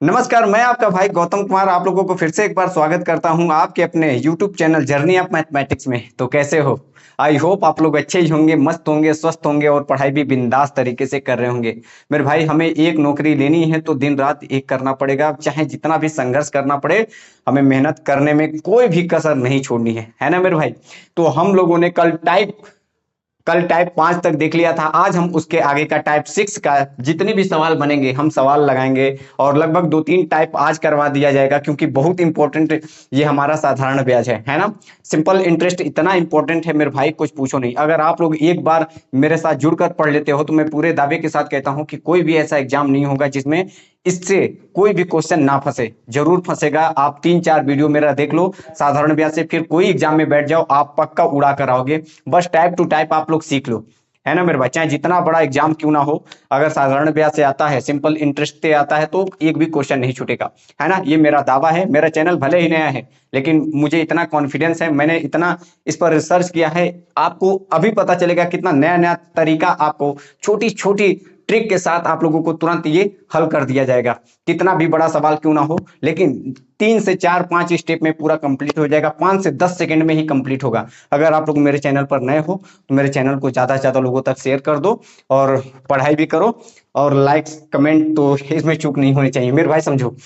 नमस्कार, मैं आपका भाई गौतम कुमार आप लोगों को फिर से एक बार स्वागत करता हूं आपके अपने YouTube channel journey of mathematics में। तो कैसे हो? आई होप आप लोग अच्छे ही होंगे, मस्त होंगे, स्वस्थ होंगे और पढ़ाई भी बिंदास तरीके से कर रहे होंगे। मेरे भाई, हमें एक नौकरी लेनी है तो दिन रात एक करना पड़ेगा, चाहे जितना भी संघर्ष करना पड़े। हमें मेहनत करने में कोई भी कसर नहीं छोड़नी है ना मेरे भाई? तो हम लोगों ने कल टाइप 5 तक देख लिया था। आज हम उसके आगे का टाइप 6 का जितने भी सवाल बनेंगे हम सवाल लगाएंगे और लगभग 2-3 टाइप आज करवा दिया जाएगा, क्योंकि बहुत इंपॉर्टेंट ये हमारा साधारण ब्याज है ना। सिंपल इंटरेस्ट इतना इंपॉर्टेंट है मेरे भाई, कुछ पूछो नहीं। अगर आप लोग एक बार मेरे साथ जुड़कर पढ़ लेते हो तो मैं पूरे दावे के साथ कहता हूं कि कोई भी ऐसा एग्जाम नहीं होगा जिसमें इससे कोई भी क्वेश्चन ना फंसे। जरूर फंसेगा। आप 3-4 वीडियो मेरा देख लो साधारण ब्याज से, फिर कोई एग्जाम में बैठ जाओ, आप पक्का उड़ा कर आओगे। बस टाइप टू टाइप आप लोग सीख लो, है ना मेरे भाई। चाहे जितना बड़ा एग्जाम क्यों ना हो, अगर साधारण ब्याज से आता है, सिंपल इंटरेस्ट से आता है, तो एक भी क्वेश्चन नहीं छूटेगा, है ना। ये मेरा दावा है। मेरा चैनल भले ही नया है, लेकिन मुझे इतना कॉन्फिडेंस है, मैंने इतना इस पर रिसर्च किया है। आपको अभी पता चलेगा कितना नया नया तरीका आपको छोटी छोटी ट्रिक के साथ आप लोगों को तुरंत ये हल कर दिया जाएगा। कितना भी बड़ा सवाल क्यों ना हो, लेकिन 3 से 4-5 स्टेप में पूरा कंप्लीट हो जाएगा। 5 से 10 सेकंड में ही कंप्लीट होगा। अगर आप लोग मेरे चैनल पर नए हो तो मेरे चैनल को ज्यादा से ज्यादा लोगों तक शेयर कर दो और पढ़ाई भी करो, और लाइक्स कमेंट तो इसमें चूक नहीं होनी चाहिए मेरे भाई। समझो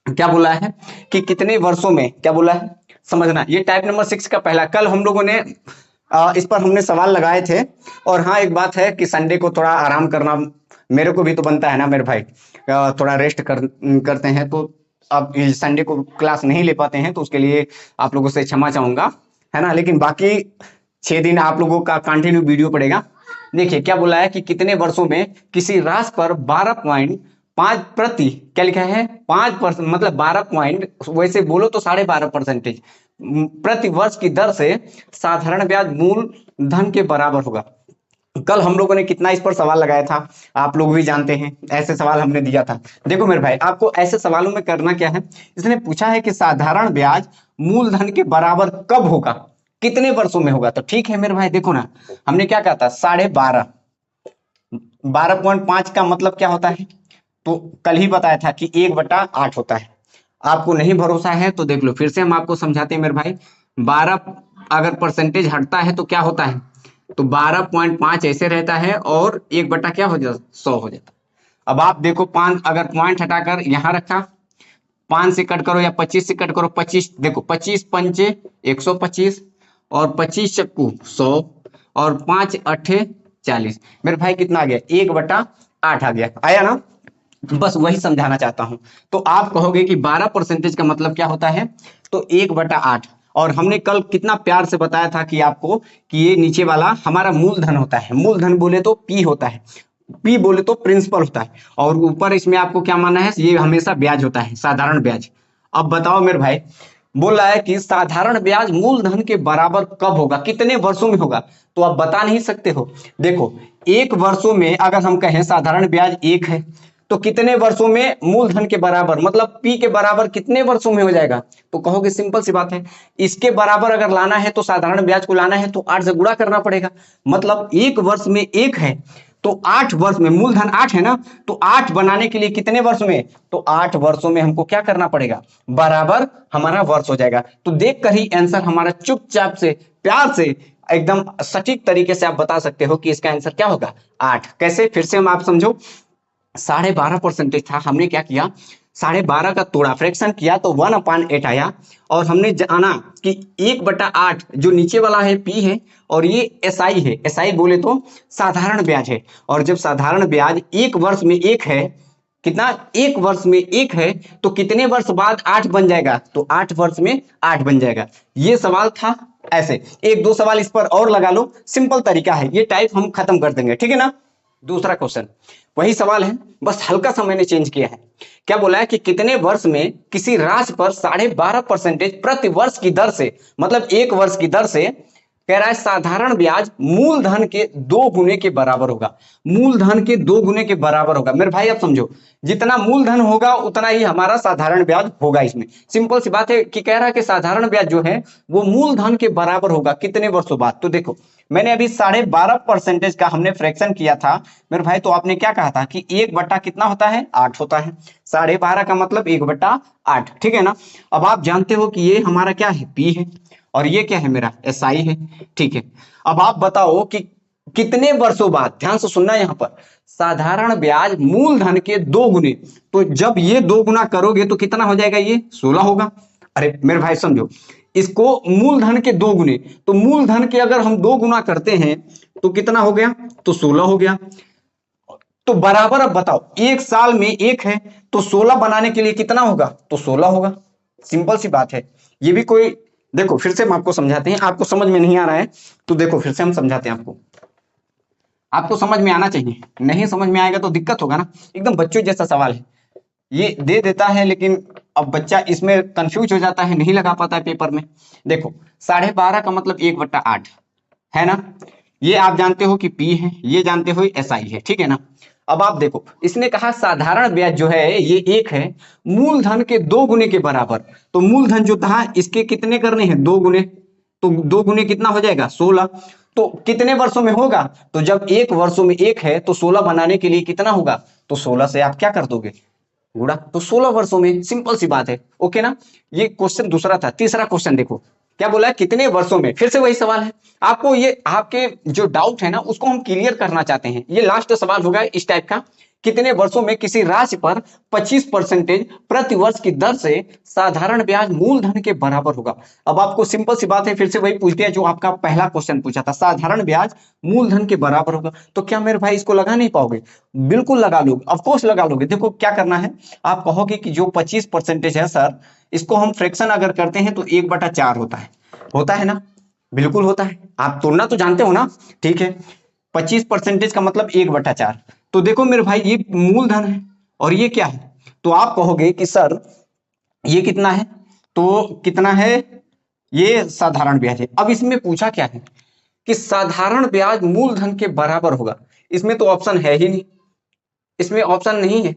क्या बोला है कि कितने वर्षों में, क्या बोला है समझना। ये टाइप नंबर 6 का पहला। कल हम लोगों ने इस पर हमने सवाल लगाए थे। और हाँ, एक बात है कि संडे को थोड़ा आराम करना मेरे को भी तो बनता है ना मेरे भाई। थोड़ा रेस्ट करते हैं, तो अब संडे को क्लास नहीं ले पाते हैं, तो उसके लिए आप लोगों से क्षमा चाहूंगा, है ना। लेकिन बाकी 6 दिन आप लोगों का कंटिन्यू वीडियो पड़ेगा। देखिए क्या बोला है कि कितने वर्षों में किसी राशि पर 12.5 प्रति, क्या लिखा है, 5%, मतलब 12 वैसे बोलो तो 12.5% प्रति वर्ष की दर से साधारण ब्याज मूल धन के बराबर होगा। कल हम लोगों ने कितना इस पर सवाल लगाया था, आप लोग भी जानते हैं। ऐसे सवाल हमने दिया था। देखो मेरे भाई, आपको ऐसे सवालों में करना क्या है, इसने पूछा है कि साधारण ब्याज मूलधन के बराबर कब होगा, कितने वर्षों में होगा। तो ठीक है मेरे भाई, देखो ना, हमने क्या कहा था, 12.5। 12.5 का मतलब क्या होता है, तो कल ही बताया था कि 1/8 होता है। आपको नहीं भरोसा है तो देख लो, फिर से हम आपको समझाते हैं मेरे भाई। 12 अगर परसेंटेज हटता है तो क्या होता है, तो 12.5 ऐसे रहता है और 1 बटा क्या हो जाता, 100 हो जाता। अब आप देखो, 5 अगर पॉइंट हटाकर यहां रखा, 5 से कट करो या 25 से कट करो, 25 देखो, 25 पंचे 125 और 25 चक्कू 100 और 5 अठे 40। मेरे भाई कितना आ गया, 1/8 आ गया, आया ना। बस वही समझाना चाहता हूं। तो आप कहोगे कि 12% का मतलब क्या होता है, तो 1/8। और हमने कल कितना प्यार से बताया था कि आपको कि ये नीचे वाला हमारा मूलधन होता है। मूलधन बोले तो पी होता है, पी बोले तो प्रिंसिपल होता है, और ऊपर इसमें आपको क्या मानना है, ये हमेशा ब्याज होता है, साधारण ब्याज। अब बताओ मेरे भाई, बोल रहा है कि साधारण ब्याज मूलधन के बराबर कब होगा, कितने वर्षों में होगा। तो आप बता नहीं सकते हो। देखो, 1 वर्षों में अगर हम कहें साधारण ब्याज 1 है, तो कितने वर्षों में मूलधन के बराबर, मतलब पी के बराबर कितने वर्षों में हो जाएगा। तो कहोगे सिंपल सी बात है, इसके बराबर अगर लाना है तो साधारण ब्याज को लाना है तो 8 से गुणा करना पड़ेगा। मतलब 1 वर्ष में 1 है तो 8 वर्ष में, मूलधन 8 है ना, तो 8 बनाने के लिए कितने वर्ष में, तो 8 वर्षों में हमको क्या करना पड़ेगा, बराबर हमारा वर्ष हो जाएगा। तो देख कर ही आंसर हमारा चुपचाप से, प्यार से, एकदम सटीक तरीके से आप बता सकते हो कि इसका आंसर क्या होगा, 8। कैसे, फिर से हम आप समझो। 12.5% था, हमने क्या किया, 12.5 का तोड़ा, फ्रैक्शन किया तो 1/8 आया। और हमने जाना कि 1/8 जो नीचे वाला है पी है, और ये एसआई है। एसआई बोले तो साधारण ब्याज है। और जब साधारण ब्याज 1 वर्ष में 1 है, कितना, 1 वर्ष में 1 है, तो कितने वर्ष बाद 8 बन जाएगा, तो 8 वर्ष में 8 बन जाएगा। ये सवाल था। ऐसे 1-2 सवाल इस पर और लगा लो, सिंपल तरीका है, ये टाइप हम खत्म कर देंगे, ठीक है ना। दूसरा क्वेश्चन वही सवाल है, बस हल्का सा मैंने चेंज किया है। क्या बोला है कि कितने वर्ष में किसी राशि पर 12.5% प्रति वर्ष की दर से, मतलब 1 वर्ष की दर से कह रहा है साधारण ब्याज मूलधन के 2 गुने के बराबर होगा। मूलधन के 2 गुने के बराबर होगा। मेरे भाई आप समझो, जितना मूलधन होगा उतना ही हमारा साधारण ब्याज होगा। इसमें सिंपल सी बात है कि कह रहा है कि साधारण ब्याज जो है वो मूलधन के बराबर होगा कितने वर्षों बाद। तो देखो मैंने अभी 12.5% का हमने फ्रैक्शन किया था मेरे भाई, तो आपने क्या कहा था कि 1/, कितना होता है 8 होता है। 12.5 का मतलब 1/8, ठीक है ना। अब आप जानते हो कि ये हमारा क्या है, पी है, और ये क्या है मेरा एसआई है, ठीक है। अब आप बताओ कि कितने वर्षों बाद, ध्यान से सुनना यहां पर, साधारण ब्याज मूलधन के 2 गुने, तो जब ये 2 गुना करोगे तो कितना हो जाएगा, ये 16 होगा। अरे मेरे भाई समझो, इसको मूलधन के 2 गुने, तो मूलधन के अगर हम 2 गुना करते हैं तो कितना हो गया, तो 16 हो गया। तो बराबर, अब बताओ एक साल में 1 है तो 16 बनाने के लिए कितना होगा, तो 16 होगा। सिंपल सी बात है। ये भी कोई, देखो फिर से हम आपको समझाते हैं, आपको समझ में नहीं आ रहा है तो देखो फिर से हम समझाते हैं आपको, आपको समझ में आना चाहिए, नहीं समझ में आएगा तो दिक्कत होगा ना। एकदम बच्चों जैसा सवाल है, ये दे देता है लेकिन अब बच्चा इसमें कंफ्यूज हो जाता है, नहीं लगा पाता है पेपर में। देखो 12.5 का मतलब 1/8 है ना, ये आप जानते हो कि पी है, ये जानते हो एसआई है, ठीक है ना। अब आप देखो इसने कहा साधारण ब्याज जो है ये 1 है, मूलधन के 2 गुने के बराबर। तो मूलधन जो था इसके कितने करने हैं, 2 गुने, तो 2 गुने कितना हो जाएगा 16। तो कितने वर्षों में होगा, तो जब 1 वर्षों में 1 है तो 16 बनाने के लिए कितना होगा, तो 16 से आप क्या कर दोगे, गुणा, तो 16 वर्षों में। सिंपल सी बात है, ओके ना। ये क्वेश्चन दूसरा था। तीसरा क्वेश्चन देखो क्या बोला है, कितने वर्षों में, फिर से वही सवाल है। आपको ये आपके जो डाउट है ना उसको हम क्लियर करना चाहते हैं। ये लास्ट सवाल होगा इस टाइप का, कितने वर्षों में किसी राशि पर 25% प्रति वर्ष की दर से साधारण ब्याज मूलधन के बराबर होगा। अब आपको सिंपल सी बात है, फिर से वही पूछ दिया जो आपका पहला क्वेश्चन पूछा था, साधारण ब्याज मूलधन के बराबर होगा। तो क्या मेरे भाई इसको लगा नहीं पाओगे, बिल्कुल लगा लोगे, ऑफकोर्स लगा लोगे। देखो क्या करना है, आप कहोगे कि जो 25% है सर, इसको हम फ्रैक्शन अगर करते हैं तो 1/4 होता है ना, बिल्कुल होता है। आप तोड़ना तो जानते हो ना, ठीक है। 25% का मतलब 1/4। तो देखो मेरे भाई ये मूलधन है और ये क्या है, तो आप कहोगे कि सर ये कितना है, तो कितना है, ये साधारण ब्याज है। अब इसमें पूछा क्या है कि साधारण ब्याज मूलधन के बराबर होगा, इसमें तो ऑप्शन है ही नहीं, इसमें ऑप्शन नहीं है,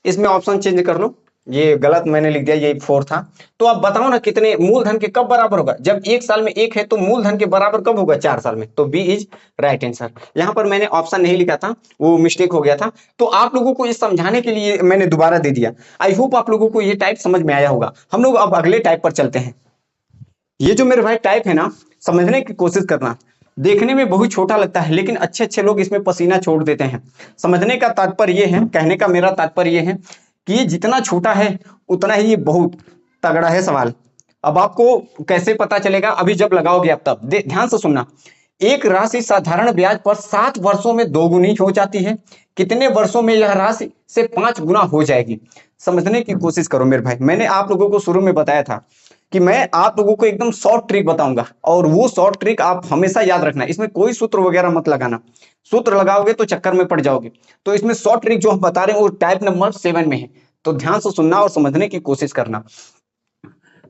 इसमें ऑप्शन चेंज कर लो, ये गलत मैंने लिख दिया, ये 4 था। तो आप बताओ ना कितने मूलधन के कब बराबर होगा, जब 1 साल में 1 है तो मूलधन के बराबर कब होगा, 4 साल में। तो बी इज राइट आंसर। यहां पर मैंने ऑप्शन नहीं लिखा था, वो मिस्टेक हो गया था। तो आप लोगों को इस समझाने के लिए मैंने दोबारा दे दिया। आई होप आप लोगों को ये टाइप समझ में आया होगा। हम लोग अब अगले टाइप पर चलते हैं। ये जो मेरे भाई टाइप है ना, समझने की कोशिश करना, देखने में बहुत छोटा लगता है लेकिन अच्छे अच्छे लोग इसमें पसीना छोड़ देते हैं। समझने का तात्पर्य ये है, कहने का मेरा तात्पर्य ये है कि ये जितना छोटा है उतना ही ये बहुत तगड़ा है सवाल। अब आपको कैसे पता चलेगा, अभी जब लगाओगे आप तब ध्यान से सुनना। एक राशि साधारण ब्याज पर 7 वर्षों में 2 गुनी हो जाती है, कितने वर्षों में यह राशि से 5 गुना हो जाएगी। समझने की कोशिश करो मेरे भाई, मैंने आप लोगों को शुरू में बताया था कि मैं आप लोगों को एकदम शॉर्ट ट्रिक बताऊंगा, और वो शॉर्ट ट्रिक आप हमेशा याद रखना, इसमें कोई सूत्र वगैरह मत लगाना, सूत्र लगाओगे तो चक्कर में पड़ जाओगे। तो इसमें शॉर्ट ट्रिक जो हम बता रहे हैं वो टाइप नंबर 7 में है, तो ध्यान से सुनना और समझने की कोशिश करना।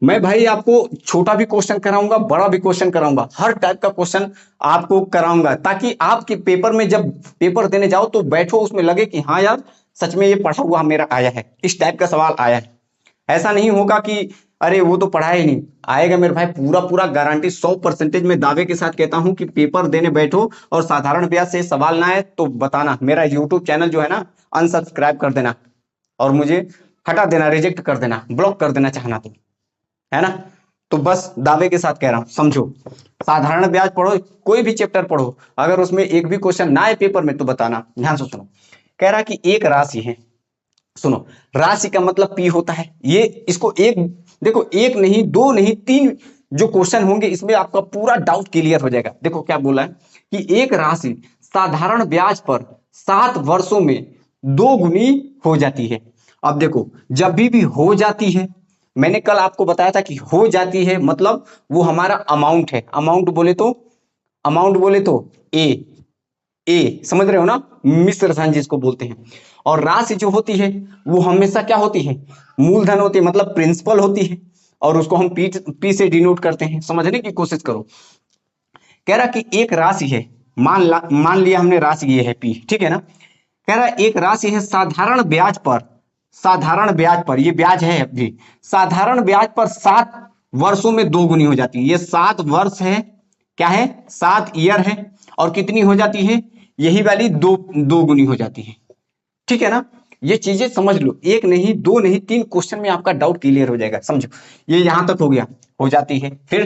मैं भाई आपको छोटा भी क्वेश्चन कराऊंगा, बड़ा भी क्वेश्चन कराऊंगा, हर टाइप का क्वेश्चन आपको कराऊंगा, ताकि आपके पेपर में जब पेपर देने जाओ तो बैठो उसमें लगे कि हाँ यार सच में ये पढ़ा हुआ मेरा आया है, इस टाइप का सवाल आया है। ऐसा नहीं होगा कि अरे वो तो पढ़ा ही नहीं, आएगा मेरे भाई, पूरा पूरा गारंटी 100% में दावे के साथ कहता हूं कि पेपर देने बैठो और साधारण ब्याज से सवाल ना आए तो बताना, मेरा यूट्यूब चैनल जो है ना अनसब्सक्राइब कर देना और मुझे हटा देना, रिजेक्ट कर देना, ब्लॉक कर देना चाहना तो, है ना। तो बस दावे के साथ कह रहा हूं, समझो। साधारण ब्याज पढ़ो, कोई भी चैप्टर पढ़ो, अगर उसमें एक भी क्वेश्चन ना आए पेपर में तो बताना। ध्यान से सुनो, कह रहा कि एक राशि है, सुनो, राशि का मतलब पी होता है। ये इसको एक देखो, एक नहीं, दो नहीं, 3 जो क्वेश्चन होंगे इसमें आपका पूरा डाउट क्लियर हो जाएगा। देखो क्या बोला है कि एक राशि साधारण ब्याज पर 7 वर्षों में 2 गुनी हो जाती है। अब देखो जब भी हो जाती है, मैंने कल आपको बताया था कि हो जाती है मतलब वो हमारा अमाउंट है, अमाउंट बोले तो ए समझ रहे हो ना, मिश्र धन जिसको बोलते हैं। और राशि जो होती है वो हमेशा क्या होती है, मूलधन होती है, मतलब प्रिंसिपल होती है। और उसको हम पी से डिनोट करते हैं। समझने की कोशिश करो। कह रहा कि एक राशि है, मान लिया हमने राशि ये है पी, ठीक है ना। कह रहा एक राशि है साधारण ब्याज पर, साधारण ब्याज पर, ये ब्याज है अभी, साधारण ब्याज पर 7 वर्षों में 2 गुनी हो जाती है। ये 7 वर्ष है, क्या है, 7 ईयर है, और कितनी हो जाती है, यही वाली 2 गुनी हो जाती है, ठीक है ना। ये चीजें समझ लो, एक नहीं, दो नहीं, 3 क्वेश्चन में आपका डाउट क्लियर हो जाएगा। समझो, ये यहां तक हो गया, हो जाती है। फिर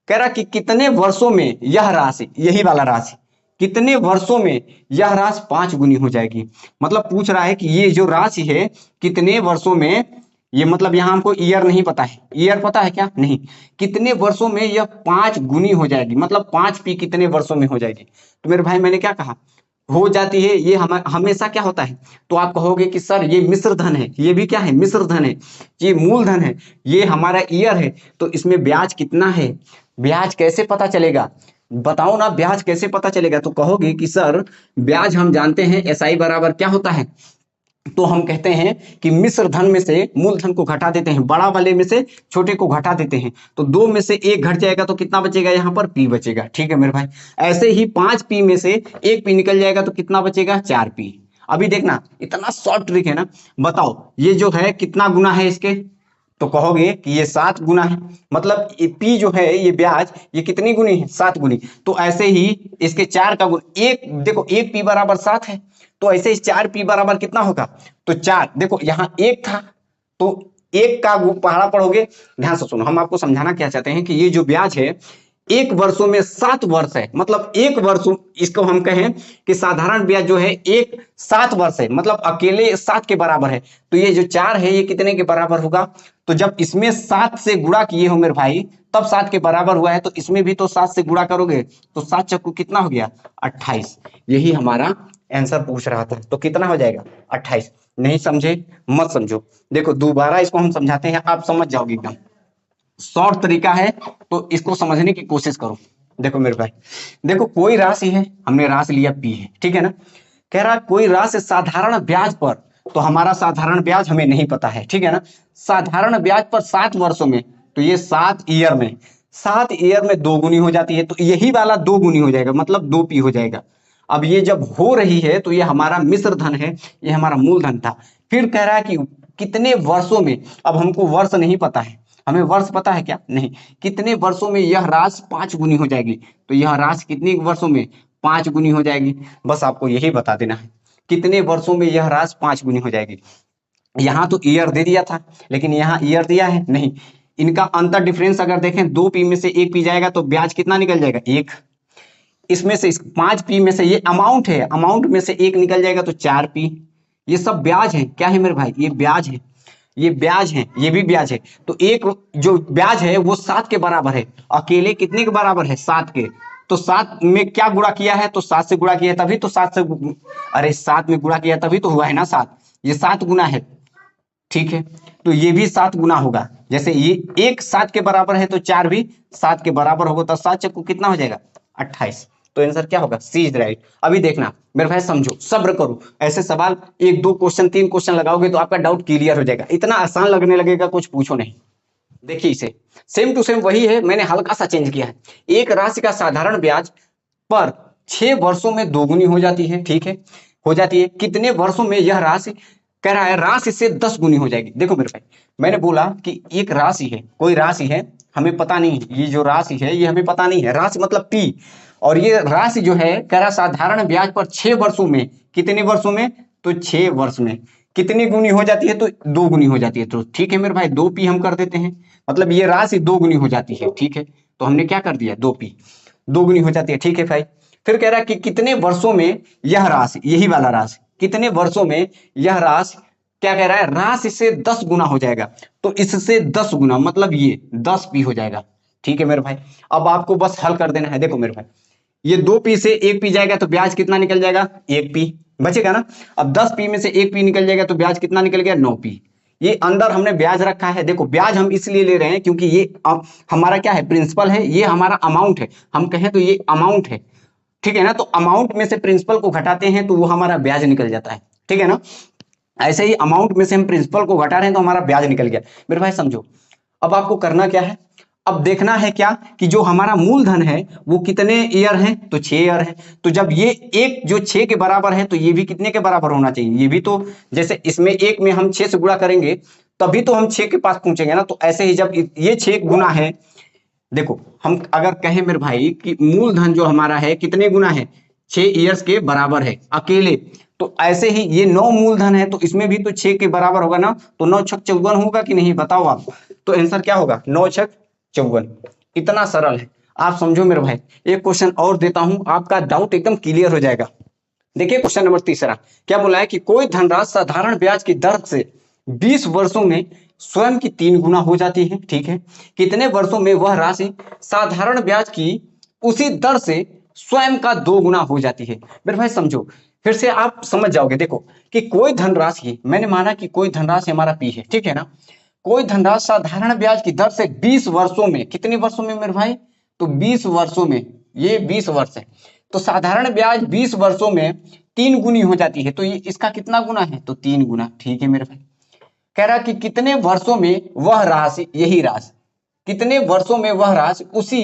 कह रहा कि कितने वर्षों में यह राशि, यही वाला राशि, कितने वर्षों में यह राशि 5 गुनी हो जाएगी। मतलब पूछ रहा है कि ये जो राशि है कितने वर्षों में, ये मतलब यहां हमको ईयर नहीं पता है, ईयर पता है क्या, नहीं, कितने वर्षों में यह 5 गुनी हो जाएगी, मतलब 5 पी कितने वर्षों में हो जाएगी। तो मेरे भाई मैंने क्या कहा, हो जाती है, ये हमेशा क्या होता है। तो आप कहोगे कि सर ये मिश्र धन है, ये भी क्या है, मिश्र धन है, ये मूलधन है, ये हमारा ईयर है, तो इसमें ब्याज कितना है, ब्याज कैसे पता चलेगा, बताओ ना, ब्याज कैसे पता चलेगा। तो कहोगे कि सर ब्याज हम जानते हैं एसआई बराबर क्या होता है, तो हम कहते हैं कि मिश्र धन में से मूलधन को घटा देते हैं, बड़ा वाले में से छोटे को घटा देते हैं, तो 2 में से 1 घट जाएगा तो कितना बचेगा, यहाँ पर पी बचेगा, ठीक है मेरे भाई। ऐसे ही 5 पी में से 1 पी निकल जाएगा तो कितना बचेगा, 4 पी। अभी देखना, इतना शॉर्ट ट्रिक है ना। बताओ ये जो है कितना गुना है इसके, तो कहोगे कि ये 7 गुना है, मतलब पी जो है ये ब्याज, ये कितनी गुनी है, 7 गुनी। तो ऐसे ही इसके 4 का गुण, एक देखो 1 पी बराबर 7 है, तो ऐसे ही 4 पी बराबर कितना होगा, तो 4, देखो यहाँ 1 था तो 1 का पहाड़ा पढ़ोगे। ध्यान से सुनो, हम आपको समझाना क्या चाहते हैं कि ये जो ब्याज है 1 वर्षों में 7 वर्ष है, मतलब 1 वर्ष, इसको हम कहें कि साधारण ब्याज जो है 7 वर्ष है, मतलब अकेले 7 के बराबर है। तो ये जो 4 है ये कितने के बराबर होगा, तो जब इसमें 7 से गुणा किए हो मेरे भाई तब 7 के बराबर हुआ है, तो इसमें भी तो 7 से गुणा करोगे तो 7 चक्कू कितना हो गया, 28। यही हमारा आंसर पूछ रहा था, तो कितना हो जाएगा, 28। नहीं समझे मत समझो, देखो दोबारा इसको हम समझाते हैं, आप समझ जाओगे, एकदम शॉर्ट तरीका है, तो इसको समझने की कोशिश करो। देखो मेरे भाई, देखो कोई राशि है, हमने राशि लिया पी है, ठीक है ना। कह रहा कोई राशि साधारण ब्याज पर, तो हमारा साधारण ब्याज हमें नहीं पता है, ठीक है ना। साधारण ब्याज पर 7 वर्षों में, तो ये 7 ईयर में, 7 ईयर में 2 गुनी हो जाती है, तो यही वाला 2 गुनी हो जाएगा, मतलब 2 पी हो जाएगा। अब ये जब हो रही है तो ये हमारा मिश्र धन है, ये हमारा मूलधन था। फिर कह रहा है कि कितने वर्षों में, अब हमको वर्ष नहीं पता है, हमें वर्ष पता है क्या, नहीं, कितने वर्षों में यह राशि 5 गुनी हो जाएगी, तो यह राशि कितने वर्षों में 5 गुनी हो जाएगी, बस आपको यही बता देना है, कितने वर्षों में यह राशि 5 गुनी हो जाएगी। यहाँ तो ईयर दे दिया था, लेकिन यहाँ ईयर दिया है नहीं। इनका अंतर डिफरेंस अगर देखें, 2 पी में से 1 पी जाएगा तो ब्याज कितना निकल जाएगा, 1। इसमें से 5 पी में से ये अमाउंट है, अमाउंट में से 1 निकल जाएगा तो 4 पी। ये सब ब्याज है, क्या है मेरे भाई, ये ब्याज है, ये ब्याज है, ये भी ब्याज है। तो एक जो ब्याज है वो 7 के बराबर है, अकेले कितने के बराबर है, 7 के। तो 7 में क्या गुणा किया है, तो 7 से गुणा किया है तभी तो 7 से, अरे 7 में गुणा किया तभी तो हुआ है ना 7, ये 7 गुना है, ठीक है। तो ये भी 7 गुना होगा, जैसे ये एक 7 के बराबर है तो 4 भी 7 के बराबर होगा, तो 7 चक्कू कितना हो जाएगा, 28। तो आंसर क्या होगा, सी इज राइट। अभी देखना मेरे भाई, समझो, सब्र करो, ऐसे सवाल 1 2 क्वेश्चन 3 क्वेश्चन लगाओगे तो आपका डाउट क्लियर हो जाएगा, इतना आसान लगने लगेगा, कुछ पूछो नहीं। देखिए इसे सेम टू सेम वही है, मैंने हल्का सा चेंज किया है। एक राशि का साधारण ब्याज पर 6 वर्षों में 2 गुनी हो जाती है, ठीक है, हो जाती है, कितने वर्षों में यह राशि, कह रहा है राशि से 10 गुनी हो जाएगी। देखो मेरे भाई, मैंने बोला कि एक राशि है, कोई राशि है, हमें पता नहीं है, ये जो राशि है ये हमें पता नहीं है, राशि मतलब पी, और ये राशि जो है कह रहा साधारण ब्याज पर 6 वर्षों में, कितने वर्षों में, तो 6 वर्ष में कितनी गुनी हो जाती है, तो 2 गुनी हो जाती है। तो ठीक है मेरे भाई, 2 पी हम कर देते हैं, मतलब ये राशि 2 गुनी हो जाती है, ठीक है। तो हमने क्या कर दिया, 2 पी 2 गुनी हो जाती है, ठीक है भाई। फिर कह रहा है कि कितने वर्षों में यह राशि, यही वाला राशि, कितने वर्षों में यह राशि, क्या कह रहा है, राशि से 10 गुना हो जाएगा, तो इससे 10 गुना मतलब ये 10 पी हो जाएगा, ठीक है मेरे भाई। अब आपको बस हल कर देना है। देखो मेरे भाई, ये 2 पी से 1 पी जाएगा तो ब्याज कितना निकल जाएगा, 1 पी बचेगा ना। अब 10 पी में से 1 पी निकल जाएगा तो ब्याज कितना निकल गया, 9 पी। ये अंदर हमने ब्याज रखा है, देखो ब्याज हम इसलिए ले रहे हैं क्योंकि ये हमारा क्या है, प्रिंसिपल है, ये हमारा अमाउंट है, हम कहें तो ये अमाउंट है, ठीक है ना। तो अमाउंट में से प्रिंसिपल को घटाते हैं तो वो हमारा ब्याज निकल जाता है, ठीक है ना। ऐसे ही अमाउंट में से हम प्रिंसिपल को घटा रहे हैं तो हमारा ब्याज निकल गया। मेरे भाई समझो, अब आपको करना क्या है, अब देखना है क्या कि जो हमारा मूलधन है वो कितने ईयर है, तो 6 ईयर है। तो जब ये एक जो 6 के बराबर है तो ये भी कितने के बराबर होना चाहिए, ये भी तो जैसे इसमें एक में हम 6 से गुणा करेंगे तभी तो हम 6 के पास पहुंचेंगे ना। तो ऐसे ही जब ये 6 गुना है, देखो हम अगर कहें मेरे भाई कि मूलधन जो हमारा है कितने गुना है, 6 ईयर्स के बराबर है अकेले, तो ऐसे ही ये 9 मूलधन है तो इसमें भी तो 6 के बराबर होगा ना। तो 9 छक 54 होगा कि नहीं, बताओ आप। तो आंसर क्या होगा, 9 छक 54। इतना सरल है, आप समझो मेरे भाई। एक क्वेश्चन और देता हूं, आपका डाउट एकदम क्लियर हो जाएगा। देखिए क्वेश्चन नंबर तीसरा क्या बोला है कि कोई धनराशि साधारण ब्याज की दर से 20 वर्षों में स्वयं की 3 गुना हो जाती है, ठीक है। कितने वर्षों में वह राशि साधारण ब्याज की उसी दर से स्वयं का 2 गुना हो जाती है। मेरे भाई समझो, फिर से आप समझ जाओगे। देखो कि कोई धनराशि, मैंने माना कि कोई धनराशि हमारा पी है, ठीक है ना। कोई धनराशि साधारण ब्याज की दर से 20 वर्षों में, कितने वर्षों में मेरे भाई, तो 20 वर्षों में, ये 20 वर्ष है तो साधारण ब्याज 20 वर्षों में 3 गुनी हो जाती है। तो ये इसका कितना गुना है, तो 3 गुना, ठीक है मेरे भाई। कह रहा कि कितने वर्षों में वह राशि, यही राशि, कितने वर्षों में वह राशि उसी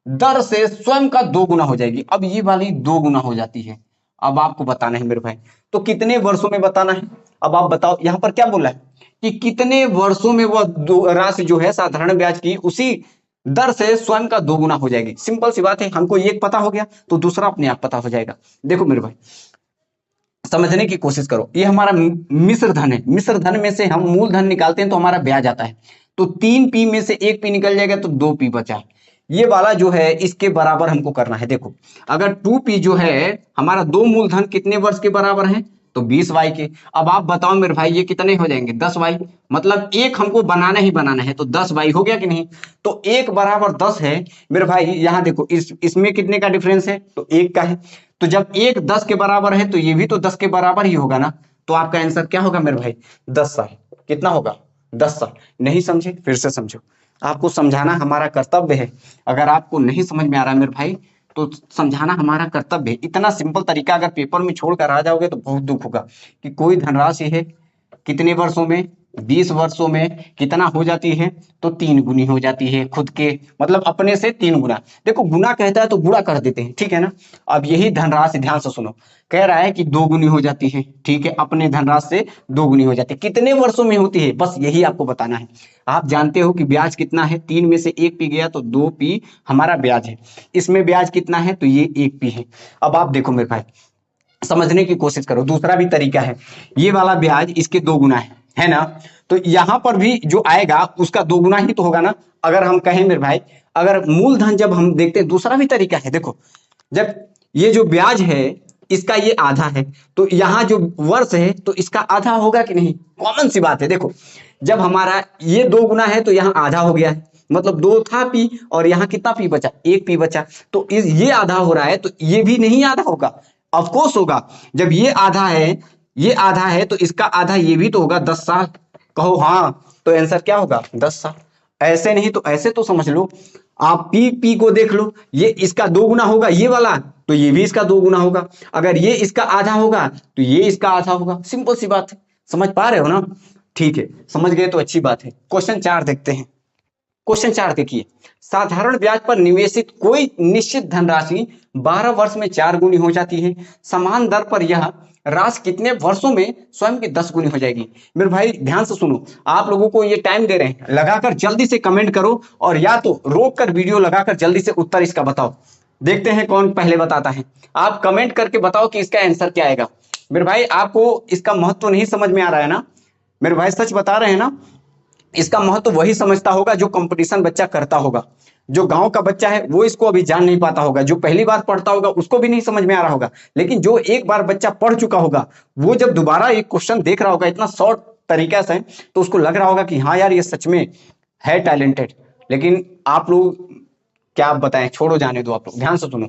दर से स्वयं का 2 गुना हो जाएगी। अब ये वाली 2 गुना हो जाती है, अब आपको बताना है मेरे भाई। तो कितने वर्षों में बताना है, अब आप बताओ। यहां पर क्या बोला है कि कितने वर्षों में वह राशि जो है साधारण ब्याज की उसी दर से स्वयं का 2 गुना हो जाएगी। सिंपल सी बात है, हमको एक पता हो गया तो दूसरा अपने आप पता हो जाएगा। देखो मेरे भाई समझने की कोशिश करो, ये हमारा मिश्र धन है। मिश्र धन में से हम मूलधन निकालते हैं तो हमारा ब्याज आता है। तो 3p में से 1p निकल जाएगा तो 2p बचा। ये वाला जो है इसके बराबर हमको करना है। देखो अगर 2p जो है हमारा, दो मूलधन कितने वर्ष के बराबर है, तो 20y के। अब आप बताओ मेरे भाई ये कितने हो जाएंगे, 10y। मतलब एक हमको बनाना ही बनाना है, तो 10y हो गया कि नहीं। तो 1 बराबर 10 है मेरे भाई। यहाँ देखो इसमें कितने का डिफरेंस है, तो 1 का है। तो जब 1 10 के बराबर है तो ये भी तो 10 के बराबर ही होगा ना। तो आपका आंसर क्या होगा मेरे भाई, 10 साल। कितना होगा, 10 साल। नहीं समझे, फिर से समझो, आपको समझाना हमारा कर्तव्य है। अगर आपको नहीं समझ में आ रहा है मेरे भाई तो समझाना हमारा कर्तव्य है। इतना सिंपल तरीका अगर पेपर में छोड़कर आ जाओगे तो बहुत दुख होगा कि कोई धनराशि है कितने वर्षों में, 20 वर्षों में कितना हो जाती है, तो 3 गुनी हो जाती है खुद के, मतलब अपने से 3 गुना। देखो गुना कहता है तो गुणा कर देते हैं, ठीक है ना। अब यही धनराशि ध्यान से सुनो, कह रहा है कि 2 गुनी हो जाती है, ठीक है, अपने धनराशि से 2 गुनी हो जाती है। कितने वर्षों में होती है, बस यही आपको बताना है। आप जानते हो कि ब्याज कितना है, 3 में से 1 पी गया तो 2p हमारा ब्याज है। इसमें ब्याज कितना है, तो ये 1p है। अब आप देखो मेरे भाई समझने की कोशिश करो, दूसरा भी तरीका है। ये वाला ब्याज इसके 2 गुना है ना। तो यहां पर भी जो आएगा उसका 2 गुना ही तो होगा ना। अगर हम कहें मेरे भाई, अगर मूलधन जब हम देखते हैं, दूसरा भी तरीका है। देखो जब ये जो ब्याज है इसका ये आधा है, तो यहाँ जो वर्ष है तो इसका आधा होगा कि नहीं, कॉमन सी बात है। देखो जब हमारा ये 2 गुना है तो यहाँ आधा हो गया है, मतलब 2 था पी और यहाँ कितना पी बचा, 1p बचा। तो ये आधा हो रहा है तो ये भी नहीं आधा होगा, ऑफकोर्स होगा। जब ये आधा है, ये आधा है तो इसका आधा ये भी तो होगा, 10 साल। कहो हाँ, तो आंसर क्या होगा, 10 साल। ऐसे नहीं तो ऐसे तो समझ लो। आप पी को देख लो, ये इसका 2 गुना होगा ये वाला, तो ये भी इसका 2 गुना होगा। अगर ये इसका आधा होगा तो ये इसका आधा होगा। सिंपल सी बात है, समझ पा रहे हो ना। ठीक है, समझ गए तो अच्छी बात है। क्वेश्चन 4 देखते हैं। क्वेश्चन 4 देखिए, साधारण ब्याज पर निवेशित कोई निश्चित धनराशि 12 वर्ष में 4 गुनी हो जाती है। समान दर पर यह राशि कितने वर्षों में स्वयं की 10 गुनी हो जाएगी। मेरे भाई ध्यान से सुनो, आप लोगों को ये टाइम दे रहे हैं, लगाकर जल्दी से कमेंट करो, और या तो रोक कर वीडियो लगाकर जल्दी से उत्तर इसका बताओ। देखते हैं कौन पहले बताता है। आप कमेंट करके बताओ कि इसका आंसर क्या आएगा। मेरे भाई आपको इसका महत्व नहीं समझ में आ रहा है ना, मेरे भाई सच बता रहे हैं ना। इसका महत्व वही समझता होगा जो कंपटीशन बच्चा करता होगा। जो गांव का बच्चा है वो इसको अभी जान नहीं पाता होगा, जो पहली बार पढ़ता होगा उसको भी नहीं समझ में आ रहा होगा। लेकिन जो एक बार बच्चा पढ़ चुका होगा वो जब दोबारा एक क्वेश्चन देख रहा होगा इतना शॉर्ट तरीका से, तो उसको लग रहा होगा कि हाँ यार ये सच में है टैलेंटेड। लेकिन आप लोग क्या बताएं, छोड़ो, जाने दो। आप लोग ध्यान से सुनो,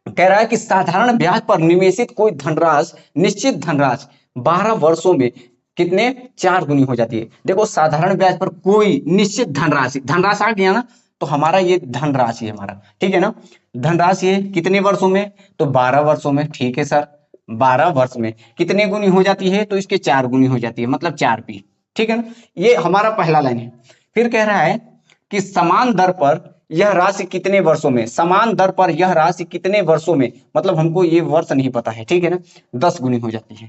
कह रहा है कि साधारण ब्याज पर निवेशित कोई धनराशि, निश्चित धनराशि 12 वर्षों में कितने, 4 गुनी हो जाती है। देखो साधारण ब्याज पर कोई निश्चित धनराशि, धनराशि आ गया ना, तो हमारा ये धनराशि है हमारा, ठीक है ना। धनराशि है कितने वर्षों में, तो 12 वर्षों में। ठीक है सर, 12 वर्ष में कितने गुनी हो जाती है, तो इसके 4 गुनी हो जाती है, मतलब 4p। ठीक है ना, ये हमारा पहला लाइन है। फिर कह रहा है कि समान दर पर यह राशि कितने वर्षों में, समान दर पर यह राशि कितने वर्षों में, मतलब हमको ये वर्ष नहीं पता है, ठीक है ना। 10 गुनी हो जाती है,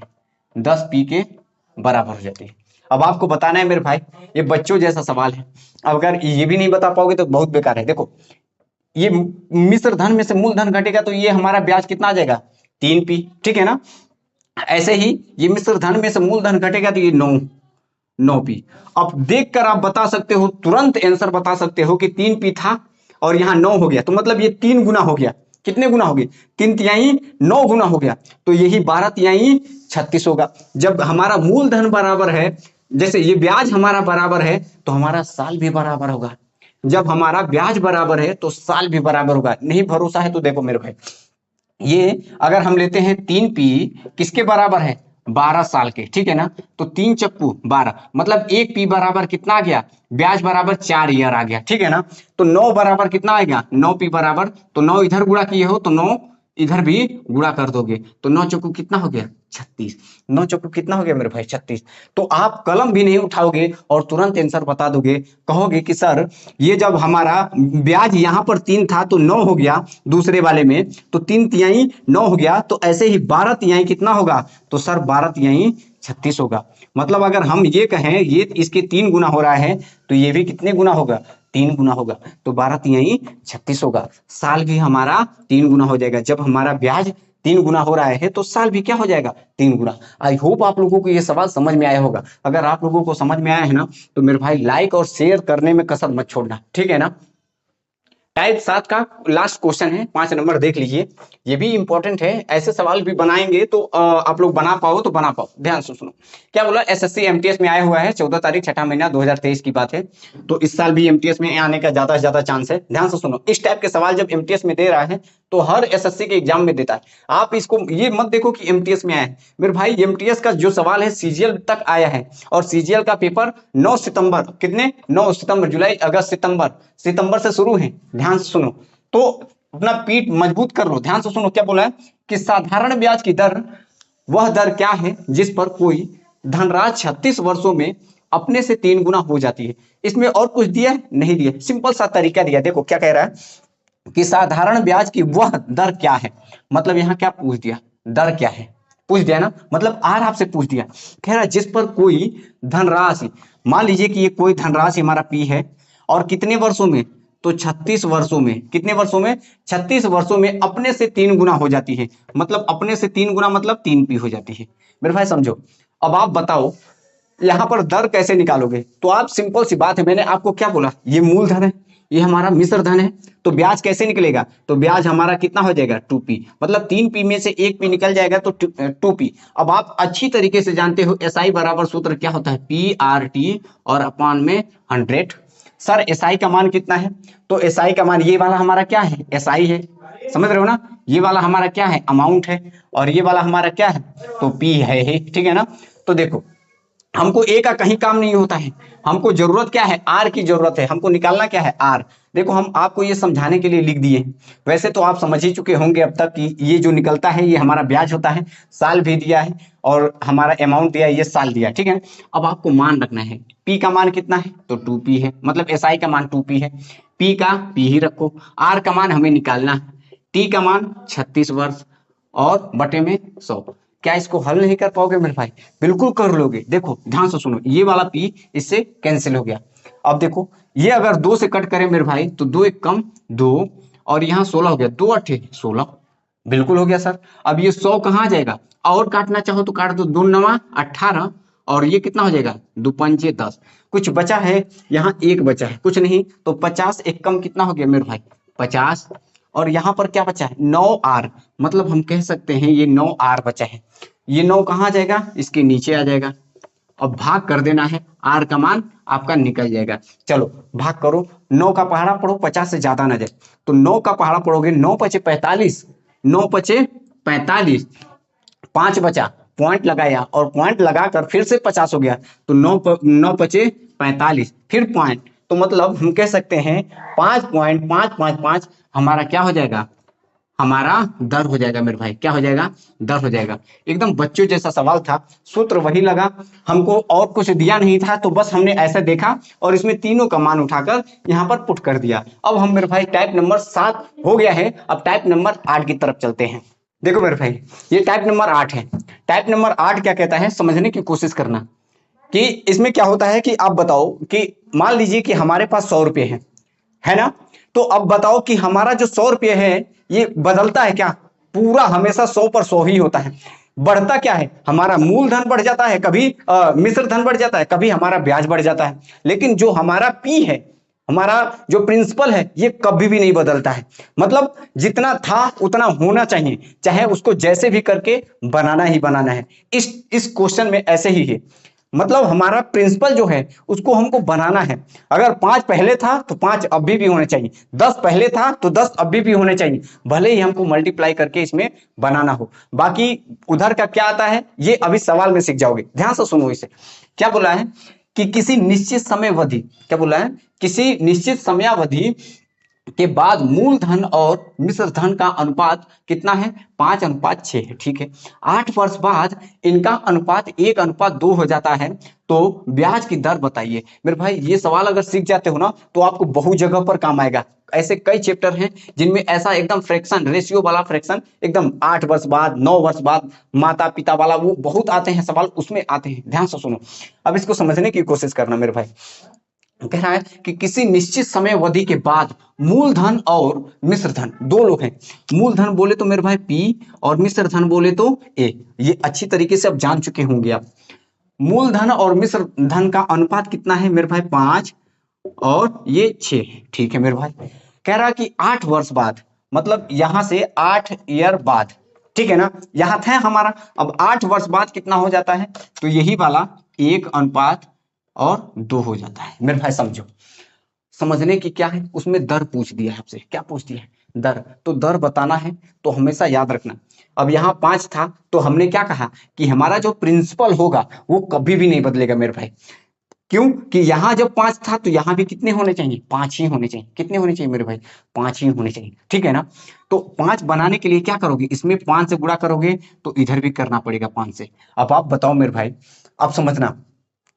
10 पी के बराबर हो जाती है। अब आपको बताना है मेरे भाई, ये बच्चों जैसा सवाल है, अगर ये भी नहीं बता पाओगे तो बहुत बेकार है। देखो ये मिश्र धन में से मूलधन घटेगा तो ये हमारा ब्याज कितना आ जाएगा, 3p, ठीक है ना। ऐसे ही ये मिश्र धन में से मूलधन घटेगा तो ये 9p। अब देखकर आप बता सकते हो, तुरंत आंसर बता सकते हो कि 3p था और यहाँ 9 हो गया, तो मतलब ये 3 गुना हो गया। कितने गुना हो गए, 3 तिहाई 9 गुना हो गया, तो यही 12 तिहाई 36 होगा। जब हमारा मूलधन बराबर है, जैसे ये ब्याज हमारा बराबर है, तो हमारा साल भी बराबर होगा। जब हमारा ब्याज बराबर है तो साल भी बराबर होगा। नहीं भरोसा है तो देखो मेरे भाई, ये अगर हम लेते हैं 3p किसके बराबर है, 12 साल के, ठीक है ना। तो 3 चक्कू 12, मतलब 1p बराबर कितना आ गया, ब्याज बराबर 4 ईयर आ गया, ठीक है ना। तो 9 बराबर कितना आएगा, 9p बराबर, तो 9 इधर गुणा किए हो तो 9 इधर भी गुणा कर दोगे, तो 9 चक्कू कितना हो गया, 36। 9 चक्कू कितना हो गया मेरे भाई, 36। तो आप कलम भी नहीं उठाओगे और तुरंत आंसर बता दोगे, कहोगे कि सर ये जब हमारा ब्याज यहाँ पर 3 था तो 9 हो गया, दूसरे वाले में तो 3 तिहाई 9 हो गया, तो ऐसे ही 12 तिहाई कितना होगा, तो सर 12 तिहाई 36 होगा। मतलब अगर हम ये कहें ये इसके 3 गुना हो रहा है तो ये भी कितने गुना होगा, 3 गुना होगा, तो 12 तिहाई 36 होगा। साल भी हमारा 3 गुना हो जाएगा। जब हमारा ब्याज 3 गुना हो रहा है तो साल भी क्या हो जाएगा, 3 गुना। आई होप आप लोगों को ये सवाल समझ में आया होगा। अगर आप लोगों को समझ में आया है ना तो मेरे भाई लाइक और शेयर करने में कसर मत छोड़ना, ठीक है ना। टाइप 7 का लास्ट क्वेश्चन है, 5 नंबर देख लीजिए, ये भी इंपॉर्टेंट है। ऐसे सवाल भी बनाएंगे तो आप लोग बना पाओ तो बना पाओ। ध्यान से सुनो, क्या बोला, एसएससी एमटीएस में आया हुआ है, 14 तारीख 6 महीना 2023 की बात है, तो इस साल भी एमटीएस में आने का ज्यादा से ज्यादा चांस है। ध्यान से सुनो, इस टाइप के सवाल जब एमटीएस में दे रहा है तो हर एसएससी के एग्जाम में देता है। आप इसको ये मत देखो कि एमटीएस में आया है, मेरे भाई एमटीएस का जो सवाल है सीजीएल तक आया है, और सीजीएल का पेपर 9 सितंबर, कितने 9 सितंबर, जुलाई अगस्त सितंबर से शुरू है। ध्यान से सुनो, तो अपना पीठ मजबूत कर लो। ध्यान से सुनो, क्या बोला है कि साधारण ब्याज की दर वह दर क्या है जिस पर कोई धनराशि 36 वर्षों में अपने से 3 गुना हो जाती है। इसमें और कुछ दिया है, नहीं दिया, सिंपल सा तरीका दिया। देखो क्या कह रहा है कि साधारण ब्याज की वह दर क्या है, मतलब यहां क्या पूछ दिया, दर क्या है पूछ दिया ना, मतलब आर आपसे पूछ दिया। कह रहा है जिस पर कोई धनराशि, मान लीजिए कि ये कोई धनराशि हमारा पी है और कितने वर्षों में, तो 36 वर्षों में, कितने वर्षों में, 36 वर्षों में अपने से 3 गुना हो जाती है। मतलब अपने से 3 गुना मतलब 3p हो जाती है। मेरे भाई समझो, अब आप बताओ यहां पर दर कैसे निकालोगे। तो आप सिंपल सी बात है, मैंने आपको क्या बोला, ये मूलधन है, ये हमारा मिश्र धन है, तो ब्याज कैसे निकलेगा, तो ब्याज हमारा कितना हो जाएगा, 2p, मतलब 3p में से 1p निकल जाएगा तो 2p। अब आप अच्छी तरीके से जानते हो एसआई बराबर सूत्र क्या होता है, PRT और अपान में 100। सर एसआई का मान कितना है, तो एसआई का मान ये वाला हमारा क्या है, एसआई है, समझ रहे हो ना। ये वाला हमारा क्या है, अमाउंट है, और ये वाला हमारा क्या है, तो p है, ठीक है ना। तो देखो हमको ए का कहीं काम नहीं होता है, हमको जरूरत क्या है, आर की जरूरत है, हमको निकालना क्या है, आर। देखो हम आपको ये समझाने के लिए लिख दिए, वैसे तो आप समझ ही चुके होंगे अब तक कि ये जो निकलता है ये हमारा ब्याज होता है, साल भी दिया है और हमारा अमाउंट दिया है, ये साल दिया, ठीक है। अब आपको मान रखना है, पी का मान कितना है, तो 2p है, मतलब एसआई का मान 2p है, पी का p ही रखो, आर का मान हमें निकालना है, टी का मान 36 वर्ष और बटे में 100। क्या इसको हल नहीं कर पाओगे मेरे भाई, बिल्कुल कर लोगे। देखो ध्यान से सुनो, ये वाला p इससे कैंसिल हो गया। अब देखो ये अगर 2 से कट करें मेरे भाई तो 2 एक कम 2, और यहाँ 16 हो गया, 2 अट्ठे 16, बिल्कुल हो गया सर। अब ये 100 कहाँ आ जाएगा, और काटना चाहो तो काट दो, 2 9 18, और ये कितना हो जाएगा, 2 पंजे 10, कुछ बचा है, यहाँ 1 बचा है, कुछ नहीं, तो 50 एक कम कितना हो गया मेरे भाई, 50, और यहाँ पर क्या बचा है, 9r, मतलब हम कह सकते हैं ये 9r बचा है। ये 9 कहाँ आ जाएगा, इसके नीचे आ जाएगा। अब भाग कर देना है, r का मान आपका निकल जाएगा। चलो भाग करो, 9 का पहाड़ा पढ़ो, 50 से ज्यादा ना जाए, तो 9 का पहाड़ा पढ़ोगे, 9 पचे 45, 9 पचे 45, 5 बचा, पॉइंट लगाया और पॉइंट लगाकर फिर से 50 हो गया, तो 9 पचे 45, फिर पॉइंट, तो मतलब हम कह सकते हैं 5.555 हमारा क्या हो जाएगा, हमारा दर हो जाएगा मेरे भाई, क्या हो जाएगा, दर हो जाएगा। एकदम बच्चों जैसा सवाल था, सूत्र वही लगा, हमको और कुछ दिया नहीं था, तो बस हमने ऐसा देखा और इसमें तीनों का मान उठाकर यहाँ पर पुट कर दिया। अब हम मेरे भाई टाइप नंबर 7 हो गया है, अब टाइप नंबर 8 की तरफ चलते हैं। देखो मेरे भाई, ये टाइप नंबर 8 है। टाइप नंबर 8 क्या कहता है, समझने की कोशिश करना कि इसमें क्या होता है कि आप बताओ कि मान लीजिए कि हमारे पास 100 रुपये है ना। तो अब बताओ कि हमारा जो 100 रुपये है ये बदलता है क्या, पूरा हमेशा 100 पर 100 ही होता है। बढ़ता क्या है, हमारा मूलधन बढ़ जाता है, कभी मिश्र धन बढ़ जाता है, कभी हमारा ब्याज बढ़ जाता है। लेकिन जो हमारा पी है, हमारा जो प्रिंसिपल है, ये कभी भी नहीं बदलता है। मतलब जितना था उतना होना चाहिए, चाहे उसको जैसे भी करके बनाना ही बनाना है। इस क्वेश्चन में ऐसे ही है। मतलब हमारा प्रिंसिपल जो है उसको हमको बनाना है। अगर 5 पहले था तो 5 अभी भी होने चाहिए, 10 पहले था तो 10 अभी भी होने चाहिए, भले ही हमको मल्टीप्लाई करके इसमें बनाना हो। बाकी उधर का क्या आता है ये अभी सवाल में सीख जाओगे, ध्यान से सुनो इसे। क्या बोला है कि किसी निश्चित समयावधि, क्या बोला है, किसी निश्चित समयावधि के बाद मूलधन और मिश्र धन का अनुपात कितना है, 5:6 है, ठीक है। 8 वर्ष बाद इनका अनुपात 1:2 हो जाता है, तो ब्याज की दर बताइए। मेरे भाई ये सवाल अगर सीख जाते हो ना तो आपको बहुत जगह पर काम आएगा। ऐसे कई चैप्टर हैं जिनमें ऐसा एकदम फ्रैक्शन रेशियो वाला फ्रैक्शन एकदम 8 वर्ष बाद 9 वर्ष बाद माता पिता वाला वो बहुत आते हैं सवाल, उसमें आते हैं, ध्यान से सुनो। अब इसको समझने की कोशिश करना मेरे भाई। कह रहा है कि किसी निश्चित समय अवधि के बाद मूलधन और मिश्र धन, दो लोग हैं, मूलधन बोले तो मेरे भाई पी और मिश्र धन बोले तो ए। ये अच्छी तरीके से अब जान चुके होंगे आप। मूलधन और मिश्र धन का अनुपात कितना है मेरे भाई, 5 और ये 6, ठीक है मेरे भाई। कह रहा कि 8 वर्ष बाद, मतलब यहां से 8 ईयर बाद, ठीक है ना, यहां था हमारा। अब 8 वर्ष बाद कितना हो जाता है, तो यही वाला 1:2 हो जाता है मेरे भाई। समझो, समझने की क्या है, उसमें दर पूछ दिया है आपसे, क्या पूछ दिया है, दर। तो दर बताना है तो हमेशा याद रखना। अब यहाँ 5 था तो हमने क्या कहा कि हमारा जो प्रिंसिपल होगा वो कभी भी नहीं बदलेगा मेरे भाई। क्यों कि यहाँ जब 5 था तो यहाँ भी कितने होने चाहिए, 5 ही होने चाहिए। कितने होने चाहिए मेरे भाई, 5 ही होने चाहिए, ठीक है ना। तो 5 बनाने के लिए क्या करोगे, इसमें 5 से गुणा करोगे तो इधर भी करना पड़ेगा 5 से। अब आप बताओ मेरे भाई, अब समझना,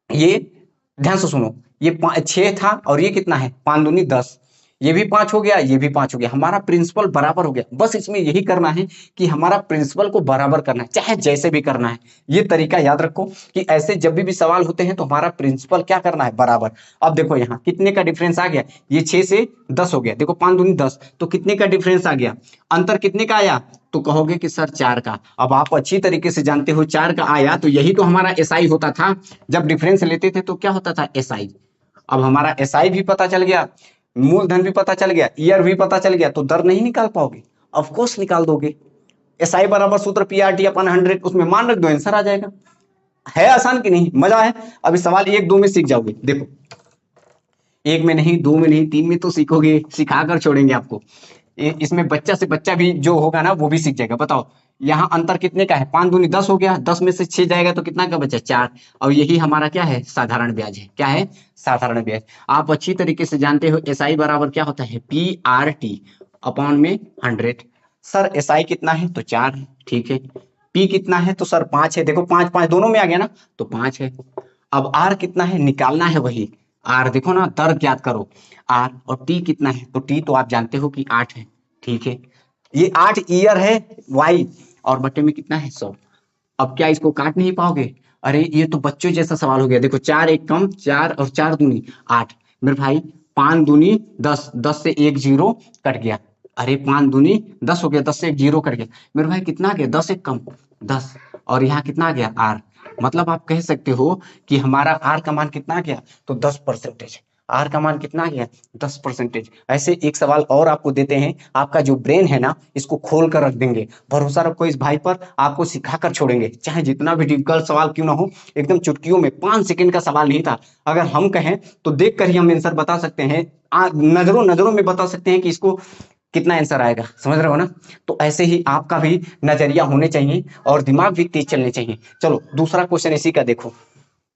ये ध्यान से सुनो, ये 6 था और ये कितना है, 5 दूनी 10, ये भी 5 हो गया, ये भी 5 हो गया, हमारा प्रिंसिपल बराबर हो गया। बस इसमें यही करना है कि हमारा प्रिंसिपल को बराबर करना है, चाहे जैसे भी करना है। ये तरीका याद रखो कि ऐसे जब भी सवाल होते हैं तो हमारा प्रिंसिपल क्या करना है, बराबर। अब देखो यहाँ कितने का डिफरेंस आ गया, ये 6 से 10 हो गया, देखो 5 दूनी 10, तो कितने का डिफरेंस आ गया, अंतर कितने का आया, तो कहोगे कि सर 4 का। अब आप अच्छी तरीके से जानते हो 4 का आया, तो यही तो हमारा एसआई होता था। जब डिफरेंस लेते थे तो क्या होता था, एसआई। अब हमारा एसआई भी पता चल गया, मूलधन भी पता चल गया, ईयर भी पता चल गया, तो दर नहीं निकाल पाओगे, ऑफ कोर्स निकाल दोगे। एसआई बराबर सूत्र पीआरटी अपन 100, उसमें मान रख दो, आंसर आ जाएगा। है आसान कि नहीं, मजा है। अभी सवाल 1 2 में सीख जाओगे, देखो 1 में नहीं, 2 में नहीं, 3 में तो सीखोगे, सिखा कर छोड़ेंगे आपको। इसमें बच्चा से बच्चा भी जो होगा ना वो भी सीख जाएगा। बताओ यहाँ अंतर कितने का है, 5 दूनी 10 हो गया, 10 में से 6 जाएगा तो कितना का बचा, 4। और यही हमारा क्या है, साधारण ब्याज है। क्या है, साधारण ब्याज। आप अच्छी तरीके से जानते हो एसआई बराबर क्या होता है, पीआरटी अपॉन में 100। सर एसआई कितना है, तो 4 है, ठीक है। पी कितना है, तो सर 5 है, देखो 5 5 दोनों में आ गया ना, तो 5 है। अब आर कितना है, निकालना है वही आर, देखो ना, दर ज्ञात करो आर। और टी कितना है, तो टी तो आप जानते हो कि 8 है, ठीक है। ये 8 ईयर है वाई, और बटे में कितना है, 100। अब क्या इसको काट नहीं पाओगे, अरे ये तो बच्चों जैसा सवाल हो गया। देखो 4 1 कम 4 और 4 दूनी 8 मेरे भाई, 5 दूनी 10, 10 से 1 जीरो कट गया। अरे 5 दूनी 10 हो गया, 10 से 1 जीरो कट गया मेरे भाई, कितना आ गया, 10 1 कम 10, और यहाँ कितना आ गया, आर। मतलब आप कह सकते हो कि हमारा आर का मान कितना आ गया, तो 10%। आर का मान कितना आ गया, 10%। ऐसे एक सवाल और आपको देते हैं, आपका जो ब्रेन है ना इसको खोल कर रख देंगे। भरोसा रखो इस भाई पर, आपको सिखा कर छोड़ेंगे, चाहे जितना भी डिफिकल्ट सवाल क्यों ना हो। एकदम चुटकियों में, 5 सेकंड का सवाल नहीं था। अगर हम कहें तो देख कर ही हम आंसर बता सकते हैं, नजरों नजरों में बता सकते हैं कि इसको कितना आंसर आएगा, समझ रहे हो ना। तो ऐसे ही आपका भी नजरिया होने चाहिए और दिमाग भी तेज चलने चाहिए। चलो दूसरा क्वेश्चन इसी का देखो,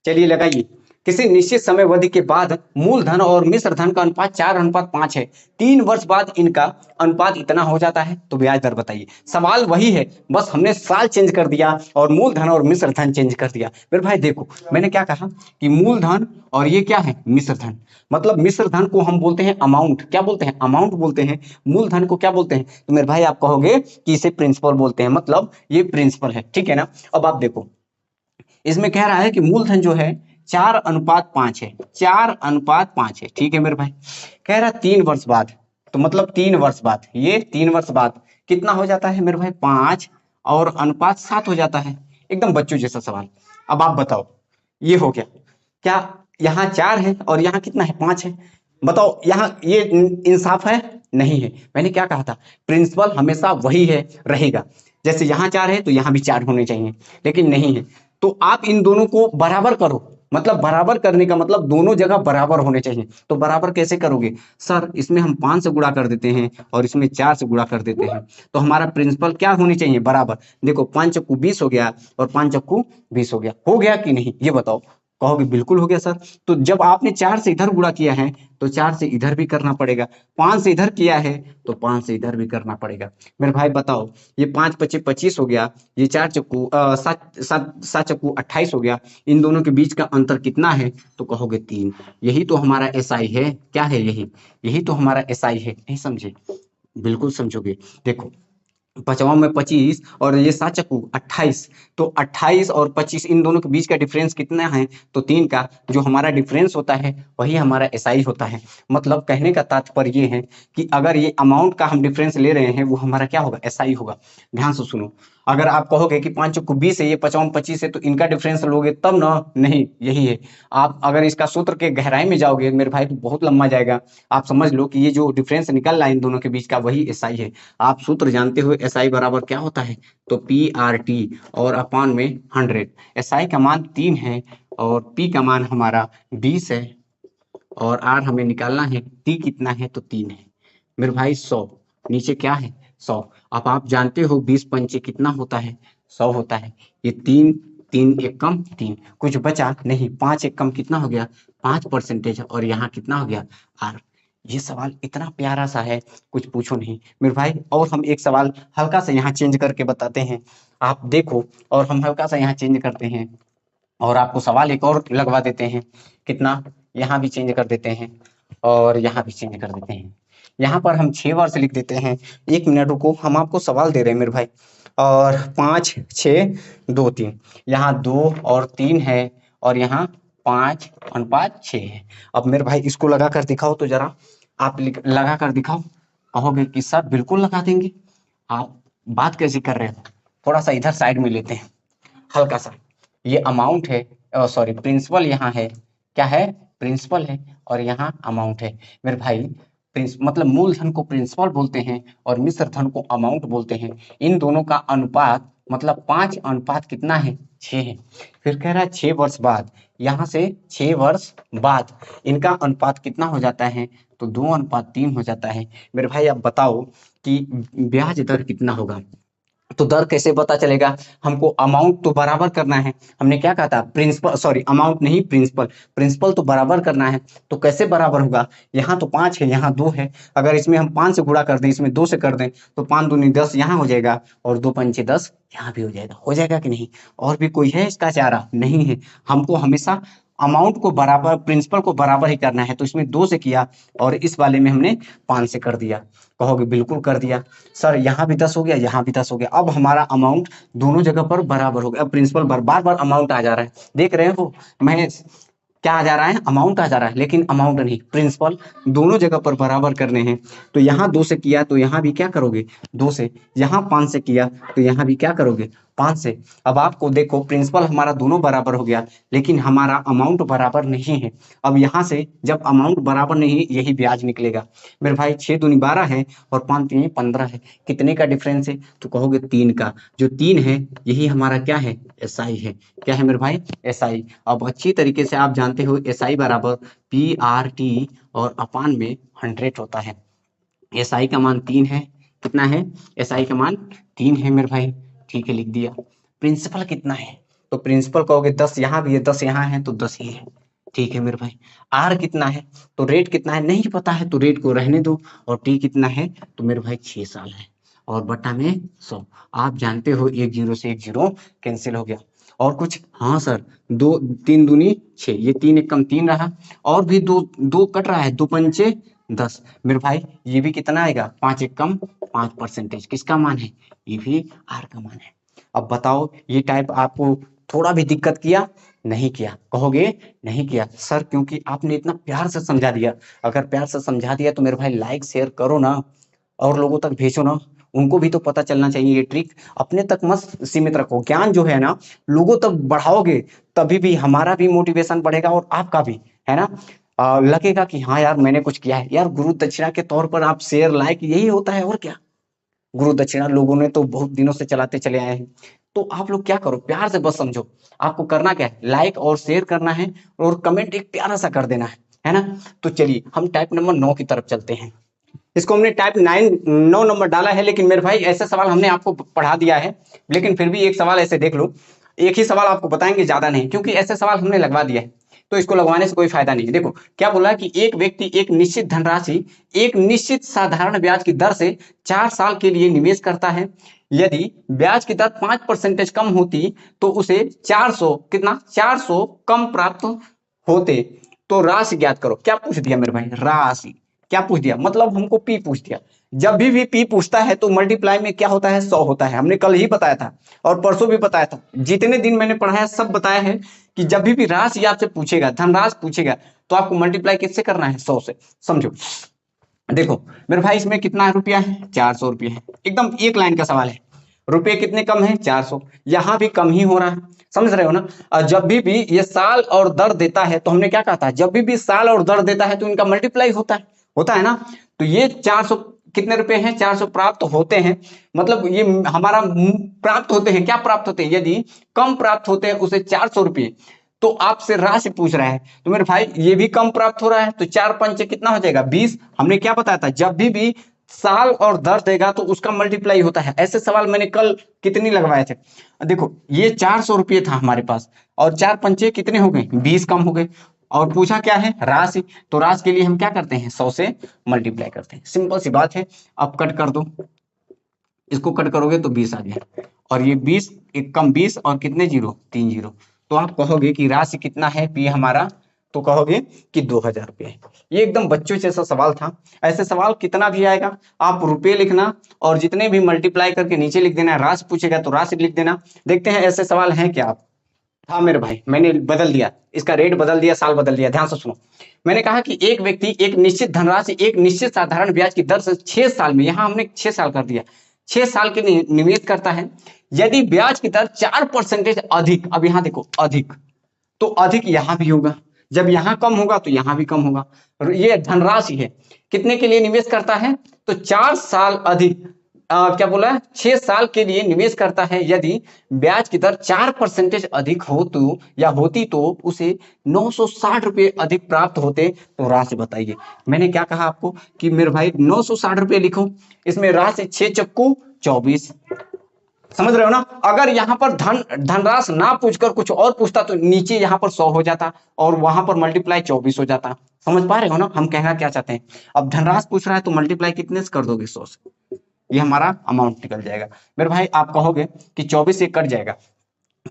चलिए लगाइए। किसी निश्चित समय अवधि के बाद मूलधन और मिश्र धन का अनुपात 4:5 है, 3 वर्ष बाद इनका अनुपात इतना हो जाता है, तो ब्याज दर बताइए। सवाल वही है, बस हमने साल चेंज कर दिया और मूलधन और मिश्र धन चेंज कर दिया। मेरे भाई देखो, मैंने क्या कहा कि मूलधन और ये क्या है, मिश्र धन। मतलब मिश्र धन को हम बोलते हैं अमाउंट, क्या बोलते हैं, अमाउंट बोलते हैं। मूलधन को क्या बोलते हैं, तो मेरे भाई आप कहोगे कि इसे प्रिंसिपल बोलते हैं, मतलब ये प्रिंसिपल है, ठीक है ना। अब आप देखो, इसमें कह रहा है कि मूलधन जो है 4:5 है, 4:5 है, ठीक है मेरे भाई। कह रहा 3 वर्ष बाद, तो मतलब 3 वर्ष बाद, ये 3 वर्ष बाद कितना हो जाता है मेरे भाई, 5 और अनुपात 7 हो जाता है। एकदम बच्चों जैसा सवाल। अब आप बताओ, ये हो गया क्या, यहाँ 4 है और यहाँ कितना है, 5 है। बताओ यहाँ ये इंसाफ है, नहीं है। मैंने क्या कहा था, प्रिंसिपल हमेशा वही है, रहेगा। जैसे यहाँ 4 है तो यहाँ भी 4 होने चाहिए, लेकिन नहीं है। तो आप इन दोनों को बराबर करो, मतलब बराबर करने का मतलब दोनों जगह बराबर होने चाहिए। तो बराबर कैसे करोगे सर, इसमें हम 5 से गुणा कर देते हैं और इसमें 4 से गुणा कर देते हैं, तो हमारा प्रिंसिपल क्या होनी चाहिए, बराबर। देखो 5 चक्कू 20 हो गया और 5 चक्कू 20 हो गया कि नहीं, ये बताओ। कहोगे बिल्कुल हो गया सर। तो जब आपने 4 से इधर गुणा किया है तो 4 से इधर भी करना पड़ेगा, 5 से इधर किया है तो 5 से इधर भी करना पड़ेगा। मेरे भाई बताओ, ये 5 पच्चीस 25 हो गया, ये 4 चक्कू 7 चक्कू 28 हो गया, इन दोनों के बीच का अंतर कितना है, तो कहोगे 3। यही तो हमारा एसआई है, क्या है, यही तो हमारा एसआई है, नहीं समझे, बिल्कुल समझोगे। देखो 5वां में 25 और ये 7 चक्कू 28, तो 28 और 25 इन दोनों के बीच का डिफरेंस कितना है, तो 3 का। जो हमारा डिफरेंस होता है वही हमारा एसआई होता है। मतलब कहने का तात्पर्य ये है कि अगर ये अमाउंट का हम डिफरेंस ले रहे हैं, वो हमारा क्या होगा, एसआई होगा। ध्यान से सुनो, अगर आप कहोगे कि 5 चक्कू 20 है, ये 5वां में 25 है, तो इनका डिफरेंस लोगे तब ना, नहीं, यही है। आप अगर इसका सूत्र के गहराई में जाओगे मेरे भाई तो बहुत लंबा जाएगा। आप समझ लो कि ये जो डिफरेंस निकल रहा है इन दोनों के बीच का, वही एसआई है। आप सूत्र जानते हो, एसआई बराबर क्या होता है, तो पी आर टी और अपान में 100। एसआई का मान 3 है और पी का मान हमारा 20 है और आर हमें निकालना है, टी कितना है, तो 3 है। मेरे भाई 100, नीचे क्या है, 100। अब आप जानते हो 20 पंचे कितना होता है, 100 होता है। ये 3, 3 एक कम 3, कुछ बचा नहीं, 5 एक कम कितना हो गया, 5% और यहाँ कितना हो गया, आर। ये सवाल इतना प्यारा सा है, कुछ पूछो नहीं मेरे भाई। और हम एक सवाल हल्का सा यहाँ चेंज करके बताते हैं, आप देखो। और हम हल्का सा यहाँ चेंज करते हैं और आपको सवाल एक और लगवा देते हैं। कितना, यहाँ भी चेंज कर देते हैं और यहाँ भी चेंज कर देते हैं। यहाँ पर हम 6 वर्ष लिख देते हैं। 1 मिनट रुको, हम आपको सवाल दे रहे हैं मेरे भाई। और 5 6 2 3, यहाँ 2 और 3 है और यहाँ 5:6 है। अब मेरे भाई इसको लगा कर दिखाओ तो जरा, आप लगा कर दिखाओ। कहोगे कि सर बिल्कुल लगा देंगे। आप बात कैसी कर रहे हो, थोड़ा सा इधर साइड में लेते हैं, हल्का सा। ये अमाउंट है, सॉरी प्रिंसिपल यहाँ है, क्या है, प्रिंसिपल है और यहाँ अमाउंट है। मेरे भाई मतलब मूलधन को प्रिंसिपल बोलते हैं और मिश्र धन को अमाउंट बोलते हैं। इन दोनों का अनुपात मतलब 5 अनुपात कितना है, 6 है। फिर कह रहा है 6 वर्ष बाद, यहाँ से 6 वर्ष बाद इनका अनुपात कितना हो जाता है, तो 2:3 हो जाता है। मेरे भाई आप बताओ कि ब्याज दर कितना होगा, तो दर कैसे पता चलेगा, हमको अमाउंट तो बराबर करना है। हमने क्या कहा था, प्रिंसिपल, सॉरी अमाउंट नहीं प्रिंसिपल, प्रिंसिपल तो बराबर करना है। तो कैसे बराबर होगा, यहाँ तो 5 है, यहाँ 2 है। अगर इसमें हम 5 से गुणा कर दें, इसमें 2 से कर दें, तो 5 दूनी 10 यहाँ हो जाएगा और 2 पंचे 10 यहाँ भी हो जाएगा कि नहीं। और भी कोई है इसका चारा, नहीं है। हमको हमेशा अमाउंट को बराबर, प्रिंसिपल को बराबर ही करना है। तो इसमें 2 से किया और इस वाले में हमने 5 से कर दिया। कहोगे बिल्कुल कर दिया सर, यहाँ भी 10 हो गया, यहाँ भी 10 हो गया। अब हमारा अमाउंट दोनों जगह पर बराबर हो गया। अब प्रिंसिपल बार बार अमाउंट आ जा रहा है, देख रहे हो महेश, क्या आ जा रहा है, अमाउंट आ जा रहा है, लेकिन अमाउंट नहीं, प्रिंसिपल दोनों जगह पर बराबर करने हैं। तो यहाँ 2 से किया तो यहाँ भी क्या करोगे, 2 से। यहाँ 5 से किया तो यहाँ भी क्या करोगे, 5 से। अब आपको देखो प्रिंसिपल हमारा दोनों बराबर हो गया, लेकिन हमारा अमाउंट बराबर नहीं है। अब यहाँ से जब अमाउंट बराबर नहीं, यही ब्याज निकलेगा। मेरे भाई 6 दूनी 12 है और 5 तीन 15 है, कितने का डिफरेंस है, तो कहोगे 3 का। जो 3 है यही हमारा क्या है, एसआई है। क्या है मेरे भाई, एसआई। अब अच्छी तरीके से आप जानते हो एसआई बराबर पी आर टी और अपान में 100 होता है। एसआई का मान 3 है, कितना है, एसआई का मान 3 है मेरे भाई, ठीक है लिख दिया। प्रिंसिपल कितना है, तो प्रिंसिपल कहोगे 10 यहाँ भी है, 10 यहाँ है तो 10 ही है, ठीक है मेरे भाई। आर कितना है, तो रेट कितना है नहीं पता है, तो रेट को रहने दो। और टी कितना है, तो मेरे भाई 6 साल है। और बटा में 100। आप जानते हो एक जीरो से एक जीरो कैंसिल हो गया। और कुछ, हाँ सर, दो, तीन दूनी 6, ये तीन एक कम तीन रहा। और भी दो दो कट रहा है, दो पंचे 10। मेरे भाई ये भी कितना आएगा, 5 एक कम 5%। किसका मान है, ये भी आर का मान है। अब बताओ ये टाइप आपको थोड़ा भी दिक्कत किया, नहीं किया, कहोगे नहीं किया सर, क्योंकि आपने इतना प्यार से समझा दिया। अगर प्यार से समझा दिया तो मेरे भाई लाइक शेयर करो ना, और लोगों तक भेजो ना, उनको भी तो पता चलना चाहिए ये ट्रिक। अपने तक मत सीमित रखो, ज्ञान जो है ना लोगों तक बढ़ाओगे, तभी भी हमारा भी मोटिवेशन बढ़ेगा और आपका भी, है ना। लगेगा कि हाँ यार मैंने कुछ किया है यार, गुरु दक्षिणा के तौर पर आप शेयर लाइक यही होता है, और क्या। गुरु दक्षिणा लोगों ने तो बहुत दिनों से चलाते चले आए हैं। तो आप लोग क्या करो, प्यार से बस समझो। आपको करना क्या है, लाइक और शेयर करना है, और कमेंट एक प्यारा सा कर देना है ना। तो चलिए हम टाइप नंबर 9 की तरफ चलते हैं। इसको हमने टाइप 9 नंबर डाला है, लेकिन मेरे भाई ऐसे सवाल हमने आपको पढ़ा दिया है। लेकिन फिर भी एक सवाल ऐसे देख लो, एक ही सवाल आपको बताएंगे, ज्यादा नहीं, क्योंकि ऐसे सवाल हमने लगवा दिया है। तो इसको लगवाने से कोई फायदा नहीं है। देखो क्या बोला कि एक व्यक्ति एक निश्चित धनराशि एक निश्चित साधारण ब्याज की दर से 4 साल के लिए निवेश करता है। यदि ब्याज की दर 5% कम होती तो उसे 400 कितना 400 कम प्राप्त होते। तो राशि ज्ञात करो। क्या पूछ दिया मेरे भाई, राशि। क्या पूछ दिया, मतलब हमको पी पूछ दिया। जब भी पी पूछता है तो मल्टीप्लाई में क्या होता है, 100 होता है। हमने कल ही बताया था और परसों भी बताया था, जितने दिन मैंने पढ़ाया सब बताया है कि जब भी राशि आपसे पूछेगा, धनराशि पूछेगा, तो आपको मल्टीप्लाई किससे करना है, 100 से। समझो, देखो मेरे भाई इसमें कितना रुपया है, 400 रुपया है। एकदम एक लाइन का सवाल है। रुपये कितने कम है, 400। यहां भी कम ही हो रहा है, समझ रहे हो ना। जब भी ये साल और दर देता है, तो हमने क्या कहा था, जब भी साल और दर देता है तो इनका मल्टीप्लाई होता है ना। तो ये 400 कितने रुपए हैं, 400 प्राप्त होते हैं। मतलब ये हमारा प्राप्त होते हैं, क्या प्राप्त होते हैं, यदि कम प्राप्त होते हैं उसे 400 रुपये। तो आपसे राशि पूछ रहा है, तो मेरे भाई ये भी कम प्राप्त हो रहा है, तो 4 पंचे कितना हो जाएगा, 20। हमने क्या बताया था, जब भी साल और दर देगा तो उसका मल्टीप्लाई होता है। ऐसे सवाल मैंने कल कितनी लगवाए थे। देखो ये 400 रुपये था हमारे पास, और 4 पंचे कितने हो गए, 20 कम हो गए। और पूछा क्या है, राशि। तो राशि के लिए हम क्या करते हैं, 100 से मल्टीप्लाई करते हैं। सिंपल सी बात है। अब कट कर दो, इसको कट करोगे तो 20 आ गया। और ये 20 एक कम 20 और कितने जीरो, 3 जीरो। तो आप कहोगे कि राशि कितना है पी हमारा, तो कहोगे कि 2000 रुपये है। ये एकदम बच्चों जैसा सवाल था। ऐसे सवाल कितना भी आएगा, आप रुपये लिखना और जितने भी मल्टीप्लाई करके नीचे लिख देना। राशि पूछेगा तो राशि लिख देना। देखते हैं ऐसे सवाल हैं क्या आप। हाँ मेरे भाई मैंने बदल दिया, इसका रेट बदल दिया, साल बदल दिया। ध्यान से सुनो, मैंने कहा कि एक व्यक्ति एक निश्चित धनराशि एक निश्चित साधारण ब्याज की दर से 6 साल में, यहां हमने 6 साल कर दिया, 6 साल के लिए निवेश करता है। यदि ब्याज की दर 4% अधिक, अब यहां देखो अधिक, तो अधिक यहां भी होगा, जब यहां कम होगा तो यहां भी कम होगा। ये धनराशि है, कितने के लिए निवेश करता है, तो 4 साल अधिक, क्या बोला है, 6 साल के लिए निवेश करता है। यदि ब्याज की दर 4% अधिक हो तो या होती तो उसे 960 रुपये अधिक प्राप्त होते। तो राशि बताइए। मैंने क्या कहा आपको कि मेरे भाई 960 रुपये लिखो, इसमें राशि 6 चक्कू 24। समझ रहे हो ना। अगर यहाँ पर धनराशि ना पूछकर कुछ और पूछता तो नीचे यहाँ पर 100 हो जाता और वहां पर मल्टीप्लाई 24 हो जाता। समझ पा रहे हो ना हम कहना क्या चाहते हैं। अब धनराशि पूछ रहा है तो मल्टीप्लाई कितने से कर दोगे, 100 से, ये हमारा अमाउंट निकल जाएगा। मेरे भाई आप कहोगे कि 24 से कट जाएगा,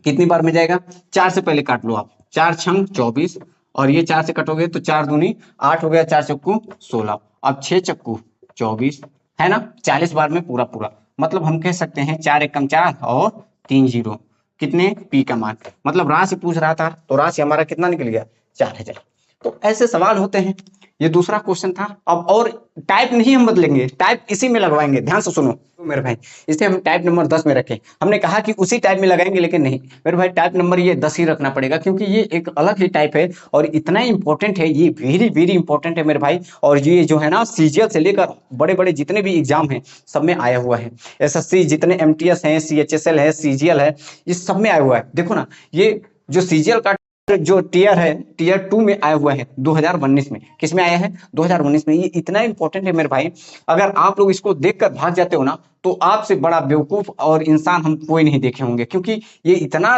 कितनी बार में जाएगा, 4 से पहले काट लो आप, 4 छंग 24, और ये 4 से कटोगे तो 4 दूनी 8 हो गया, 4 चक्कू 16, अब 6 चक्कू 24, है ना, 40 बार में पूरा पूरा। मतलब हम कह सकते हैं 4 एकम 4 और 3 जीरो, कितने, पी का मान। मतलब राशि पूछ रहा था तो राशि हमारा कितना निकल गया, 4000। तो ऐसे सवाल होते हैं। ये दूसरा क्वेश्चन था। अब और टाइप नहीं हम बदलेंगे, टाइप इसी में लगवाएंगे। ध्यान से सुनो तो मेरे भाई, इसे हम टाइप नंबर 10 में रखें। हमने कहा कि उसी टाइप में लगाएंगे, लेकिन नहीं मेरे भाई, टाइप नंबर ये 10 ही रखना पड़ेगा, क्योंकि ये एक अलग ही टाइप है और इतना इंपॉर्टेंट है, ये वेरी वेरी इंपॉर्टेंट है मेरे भाई। और ये जो है ना सीजीएल से लेकर बड़े बड़े जितने भी एग्जाम हैं सब में आया हुआ है। एसएससी जितने एमटीएस हैं, सीएचएसएल है, सीजीएल है, इस सब में आया हुआ है। देखो ना, ये जो सीजीएल का जो टीयर है, टीयर 2 में आया हुआ है 2019 में। किस में आया है, 2019 में। ये इतना इंपॉर्टेंट है मेरे भाई, अगर आप लोग इसको देखकर भाग जाते हो ना तो आपसे बड़ा बेवकूफ और इंसान हम कोई नहीं देखे होंगे, क्योंकि ये इतना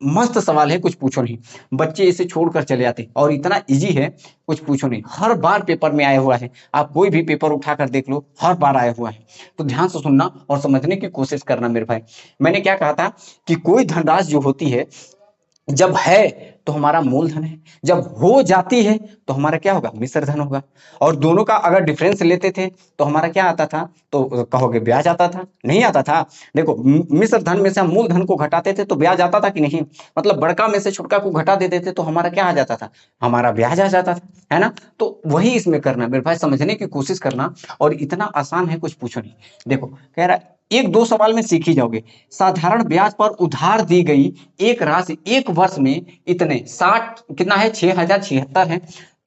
मस्त सवाल है, कुछ पूछो नहीं। बच्चे इसे छोड़कर चले जाते और इतना इजी है, कुछ पूछो नहीं। हर बार पेपर में आया हुआ है, आप कोई भी पेपर उठाकर देख लो, हर बार आया हुआ है। तो ध्यान से सुनना और समझने की कोशिश करना मेरे भाई। मैंने क्या कहा था कि कोई धनराशि जो होती है, जब है तो हमारा मूलधन है, जब हो जाती है तो हमारा क्या होगा, मिश्र धन होगा। और दोनों का अगर डिफरेंस लेते थे तो हमारा क्या आता था, तो कहोगे ब्याज आता था, नहीं आता था। देखो मिश्र धन में से हम मूलधन को घटाते थे तो ब्याज आता था कि नहीं, मतलब बड़का में से छोटका को घटा देते थे तो हमारा क्या आ जाता था, हमारा ब्याज आ जाता था, है ना। तो वही इसमें करना मेरे भाई, समझने की कोशिश करना। और इतना आसान है, कुछ पूछो नहीं। देखो कह रहा है, एक दो सवाल में सीख ही जाओगे। साधारण ब्याज पर उधार दी गई एक राशि एक वर्ष में इतने 60 कितना है, 6076 है,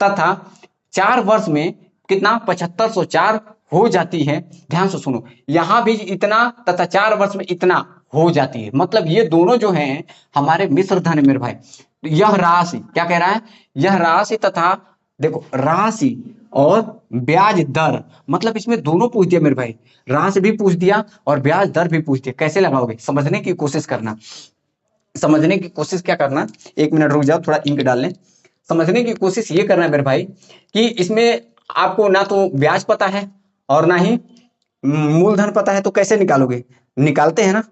तथा 4 वर्ष में कितना 7504 हो जाती है। ध्यान से सुनो, यहां भी इतना तथा 4 वर्ष में इतना हो जाती है, मतलब ये दोनों जो हैं हमारे मिश्र धन है मेरे भाई। तो यह राशि क्या कह रहा है, यह राशि तथा देखो राशि और ब्याज दर, मतलब इसमें दोनों पूछ दिया मेरे भाई, राशि भी पूछ दिया और ब्याज दर भी पूछ दिया। कैसे लगाओगे, समझने की कोशिश करना, समझने की कोशिश क्या करना। एक मिनट रुक जाओ, थोड़ा इंक डाल लें। समझने की कोशिश ये करना है मेरे भाई कि इसमें आपको ना तो ब्याज पता है और ना ही मूलधन पता है, तो कैसे निकालोगे, निकालते हैं ना,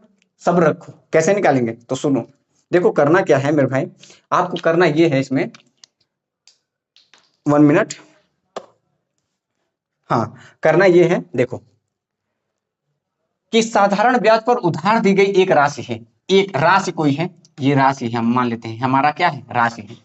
सब रखो, कैसे निकालेंगे तो सुनो। देखो करना क्या है मेरे भाई, आपको करना ये है इसमें, 1 मिनट, हाँ करना ये है, देखो कि साधारण ब्याज पर उधार दी गई एक राशि है, एक राशि कोई है, ये राशि है, हम मान लेते हैं हमारा क्या है, राशि है।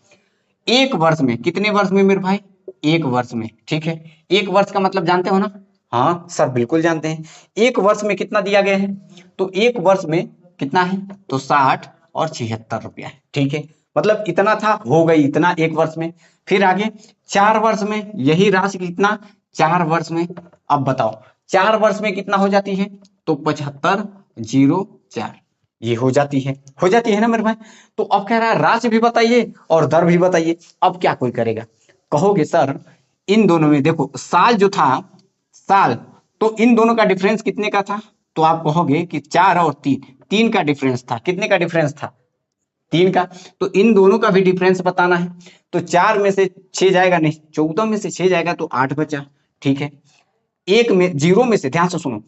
एक वर्ष में, कितने वर्ष में मेरे भाई, एक वर्ष में, ठीक है। एक वर्ष का मतलब जानते हो ना, हाँ सर बिल्कुल जानते हैं। एक वर्ष में कितना दिया गया है, तो एक वर्ष में कितना है, तो 60 और 76 रुपया है, ठीक है। मतलब इतना था, हो गई इतना एक वर्ष में। फिर आगे 4 वर्ष में यही राशि कितना, 4 वर्ष में, अब बताओ 4 वर्ष में कितना हो जाती है, तो 7504 ये हो जाती है, हो जाती है ना मेरे भाई। तो अब कह रहा है राशि भी बताइए और दर भी बताइए। अब क्या कोई करेगा, कहोगे सर इन दोनों में देखो साल जो था, साल, तो इन दोनों का डिफरेंस कितने का था, तो आप कहोगे कि 4 और 3, 3 का डिफरेंस था, कितने का डिफरेंस था, 3 का। तो इन दोनों का भी डिफरेंस बताना है। तो 4 में से 6 जाएगा नहीं, 14 में से 6 जाएगा तो 8 बचा, ठीक है। एक में जीरो में से, ध्यान से सुनो,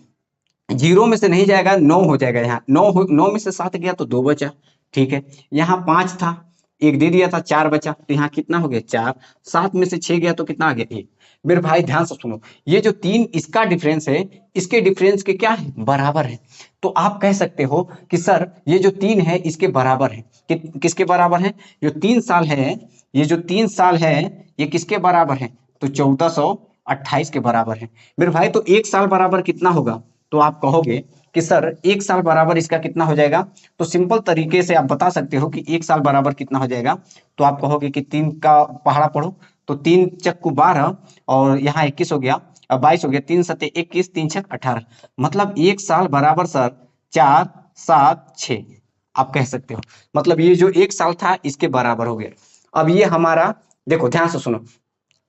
जीरो में से नहीं जाएगा, 9 हो जाएगा, यहाँ 9 में से 7 गया तो 2 बचा, ठीक है। यहाँ 5 था, एक दे दिया था, 4 बचा, तो यहाँ कितना हो गया 4, 7 में से 6 गया तो कितना आ गया 1। मेरे भाई ध्यान से सुनो, ये जो 3 इसका डिफरेंस है, इसके डिफरेंस के क्या है, बराबर है। तो आप कह सकते हो कि सर ये जो 3 है इसके बराबर है, किसके बराबर है, जो 3 साल है, ये जो 3 साल है ये किसके बराबर है, तो 1428 के बराबर है। मेरे भाई तो 1 साल बराबर कितना होगा, तो आप कहोगे कि सर 1 साल बराबर इसका कितना हो जाएगा। तो सिंपल तरीके से आप बता सकते हो कि 1 साल बराबर कितना हो जाएगा। तो आप कहोगे कि 3 का पहाड़ा पढ़ो, तो 3 चक्कू 12 और यहाँ 21 हो गया, अब 22 हो गया, 3 सत्ते 21, 3 छक 18, मतलब 1 साल बराबर सर 4 7 6 आप कह सकते हो। मतलब ये जो 1 साल था इसके बराबर हो गया। अब ये हमारा देखो ध्यान से सुनो,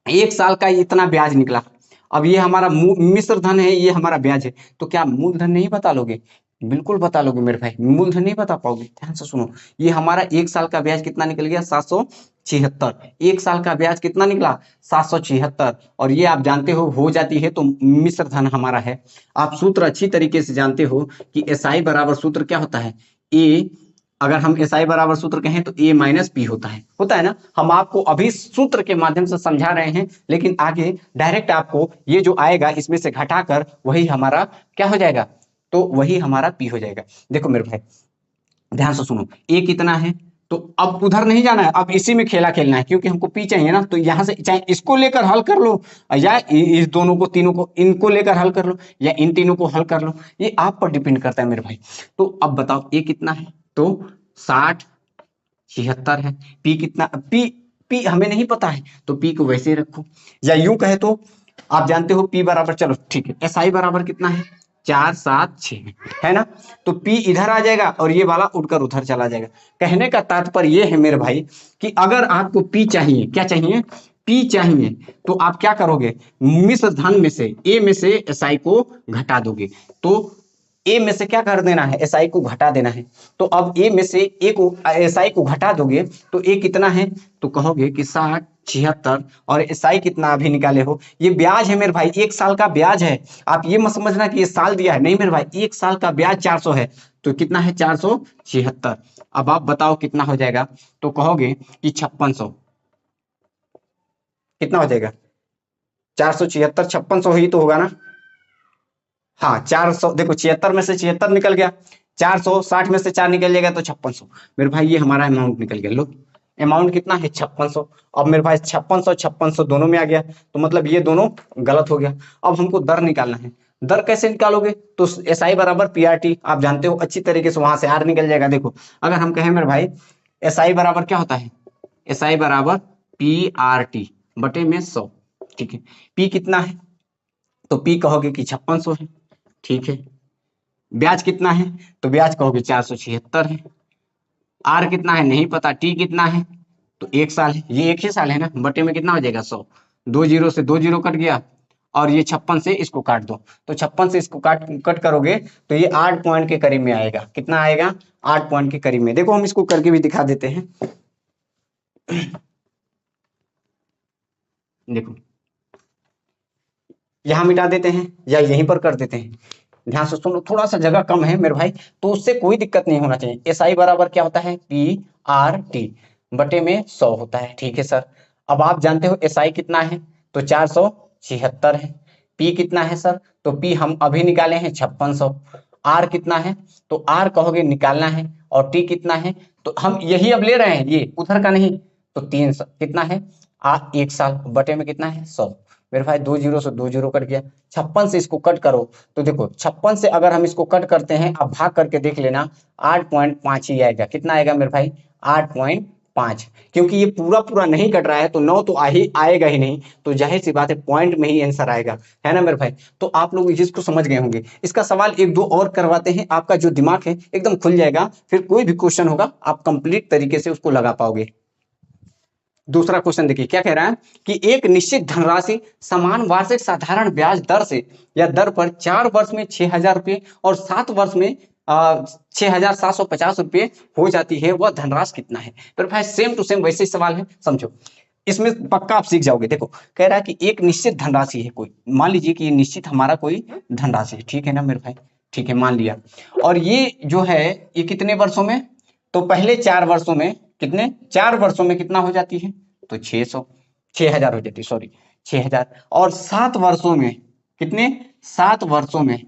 1 साल का इतना ब्याज निकला। अब ये हमारा मिश्र धन है, ये हमारा ब्याज है, तो क्या मूलधन नहीं बता लोगे, बिल्कुल बता लोगे मेरे भाई, मूलधन नहीं बता पाओगे। ध्यान से सुनो, ये हमारा 1 साल का ब्याज कितना निकल गया 776, 1 साल का ब्याज कितना निकला 776, और ये आप जानते हो जाती है तो मिश्र धन हमारा है। आप सूत्र अच्छी तरीके से जानते हो कि एसआई बराबर सूत्र क्या होता है, ए, अगर हम एसआई बराबर सूत्र कहें तो ए माइनस पी होता है ना। हम आपको अभी सूत्र के माध्यम से समझा रहे हैं, लेकिन आगे डायरेक्ट आपको ये जो आएगा इसमें से घटाकर वही हमारा क्या हो जाएगा, तो वही हमारा पी हो जाएगा। देखो मेरे भाई ध्यान से सुनो, ए कितना है, तो अब उधर नहीं जाना है, अब इसी में खेला खेलना है, क्योंकि हमको पी चाहिए ना। तो यहां से चाहे इसको लेकर हल कर लो, या इस दोनों को, तीनों को, इनको लेकर हल कर लो, या इन तीनों को हल कर लो, ये आप पर डिपेंड करता है मेरे भाई। तो अब बताओ ए कितना है, तो 6076 है। पी कितना, पी हमें नहीं पता है, तो पी को वैसे ही रखो, या यूं कहे तो आप जानते हो पी बराबर, चलो ठीक है, एसआई बराबर कितना है 476 है ना। तो पी इधर आ जाएगा और ये वाला उठकर उधर चला जाएगा। कहने का तात्पर्य ये है मेरे भाई कि अगर आपको पी चाहिए, क्या चाहिए, पी चाहिए, तो आप क्या करोगे, मिश्र धन में से ए में से एसआई को घटा दोगे। तो ए में से क्या कर देना है, एसआई को घटा देना है। तो अब ए में से ए को एसआई को घटा दोगे तो ए कितना है, तो कहोगे कि 60 76, और एसआई कितना अभी निकाले हो, ये ब्याज है मेरे भाई, 1 साल का ब्याज है। आप ये मत समझना कि ये साल दिया है, नहीं मेरे भाई, 1 साल का ब्याज 400 है, तो कितना है 476। अब आप बताओ कितना हो जाएगा, तो कहोगे कि 5600, कितना हो जाएगा 476, 5600 ही तो होगा ना। हाँ 400, देखो 76 में से 76 निकल गया, 460 में से 4 निकल जाएगा तो 5600। मेरे भाई ये हमारा अमाउंट निकल गया। लो अमाउंट कितना है 5600। अब मेरे भाई 5600 5600 दोनों में आ गया, तो मतलब ये दोनों गलत हो गया। अब हमको दर निकालना है। दर कैसे निकालोगे, तो एस आई बराबर पी आर टी, आप जानते हो अच्छी तरीके से, वहां से आर निकल जाएगा। देखो अगर हम कहें मेरे भाई एस आई बराबर क्या होता है, एस आई बराबर पी आर टी बटे में 100, ठीक है। पी कितना है, तो पी कहोगे कि 5600 है, ठीक है। ब्याज कितना है, तो ब्याज कहोगे 476 है। आर कितना है नहीं पता, टी कितना है, तो 1 साल है, ये 1 ही साल है ना, बटे में कितना हो जाएगा 100, 2 जीरो से 2 जीरो कट गया, और ये 56 से इसको काट दो, तो 56 से इसको कट करोगे तो ये 8 पॉइंट के करीब में आएगा। कितना आएगा, 8 पॉइंट के करीब में। देखो हम इसको करके भी दिखा देते हैं। देखो यहां मिटा देते हैं या यहीं पर कर देते हैं, ध्यान से सुनो, थोड़ा सा जगह कम है मेरे भाई, तो उससे कोई दिक्कत नहीं होना चाहिए। एस आई बराबर क्या होता है, पी आर टी बटे में 100 होता है, ठीक है सर। अब आप जानते हो एस आई कितना है, तो 476 है। पी कितना है सर, तो पी हम अभी निकाले हैं 5600। आर कितना है, तो आर कहोगे निकालना है, और टी कितना है, तो हम यही अब ले रहे हैं, ये उधर का नहीं, तो 300 कितना है 1 साल बटे में कितना है 100। मेरे भाई 2 जीरो से 2 जीरो कट गया, 56 से इसको कट करो, तो देखो 56 से अगर हम इसको कट करते हैं, अब भाग करके देख लेना, 8.5 ही आएगा। कितना आएगा मेरे भाई 8.5, क्योंकि ये पूरा पूरा नहीं कट रहा है, तो 9 तो आएगा ही नहीं, तो जाहिर सी बात है पॉइंट में ही आंसर आएगा, है ना मेरे भाई। तो आप लोग इस चीज को समझ गए होंगे। इसका सवाल एक दो और करवाते हैं, आपका जो दिमाग है एकदम खुल जाएगा, फिर कोई भी क्वेश्चन होगा आप कंप्लीट तरीके से उसको लगा पाओगे। दूसरा क्वेश्चन देखिए क्या कह रहा है कि एक निश्चित धनराशि समान वार्षिक साधारण ब्याज दर से या दर पर 4 वर्ष में 6000 रुपये और 7 वर्ष में 6750 रुपये हो जाती है, वह धनराशि कितना है। तो भाई सेम टू सेम वैसे ही सवाल है, समझो इसमें पक्का आप सीख जाओगे। देखो कह रहा है कि एक निश्चित धनराशि है कोई, मान लीजिए कि ये निश्चित हमारा कोई धनराशि है, ठीक है ना मेरे भाई, ठीक है मान लिया। और ये जो है ये कितने वर्षों में, तो पहले 4 वर्षों में कितने, 4 वर्षों में कितना हो जाती है, तो 6000 हो जाती है, सॉरी 6000। और 7 वर्षों में कितने, 7 वर्षों में,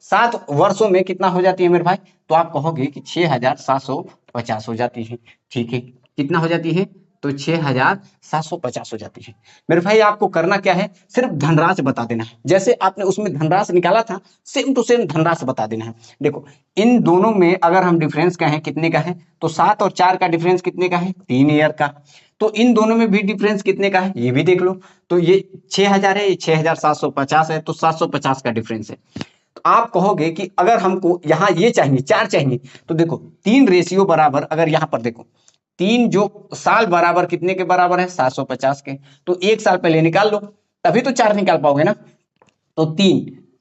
7 वर्षों में कितना हो जाती है मेरे भाई, तो आप कहोगे कि 6750 हो जाती है, ठीक है। कितना हो जाती है, तो 6750 हो जाती है। मेरे भाई आपको करना क्या है, सिर्फ धनराशि बता देना है, जैसे आपने उसमें धनराशि निकाला था सेम टू सेम धनराशि बता देना है। देखो इन दोनों में अगर हम डिफरेंस कहें कितने का है, तो 7 और 4 का डिफरेंस कितने का है, 3 ईयर का। तो इन दोनों में भी डिफरेंस कितने का है, ये भी देख लो, तो ये 6000 है, ये 6750 है, तो 750 का डिफरेंस है। तो आप कहोगे कि अगर हमको यहाँ ये चाहिए 4 चाहिए, तो देखो 3 रेशियो बराबर, अगर यहाँ पर देखो 3 जो साल बराबर कितने के बराबर है 750 के, तो 1 साल पहले निकाल लो, तभी तो 4 निकाल पाओगे ना। तो 3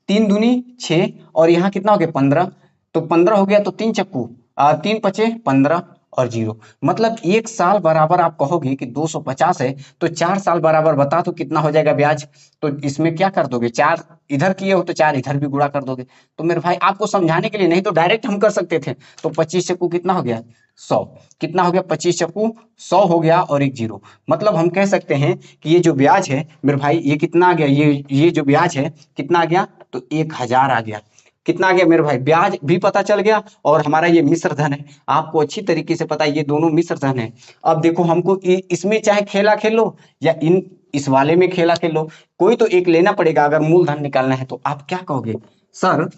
3 दूनी 6, और यहाँ कितना हो गया 15, तो 15 हो गया, तो 3 चक्कू 3 पचे 15 और 0, मतलब 1 साल बराबर आप कहोगे कि 250 है, तो 4 साल बराबर बता तो कितना हो जाएगा ब्याज। तो इसमें क्या कर दोगे, 4 इधर किए हो तो 4 इधर भी गुणा कर दोगे। तो मेरे भाई आपको समझाने के लिए, नहीं तो डायरेक्ट हम कर सकते थे। तो 25 चक्कू कितना हो गया 100, कितना हो गया 25 चक्कू 100 हो गया, और एक 0, मतलब हम कह सकते हैं कि ये जो ब्याज है मेरे भाई ये कितना आ गया, ये जो ब्याज है कितना आ गया, तो 1000 आ गया। कितना आ गया मेरे भाई, ब्याज भी पता चल गया, और हमारा ये मिश्र धन है, आपको अच्छी तरीके से पता है ये दोनों मिश्र धन है। अब देखो हमको इसमें चाहे खेला खेल लो या इस वाले में खेला खेल लो, कोई तो एक लेना पड़ेगा। अगर मूलधन निकालना है तो आप क्या कहोगे, सर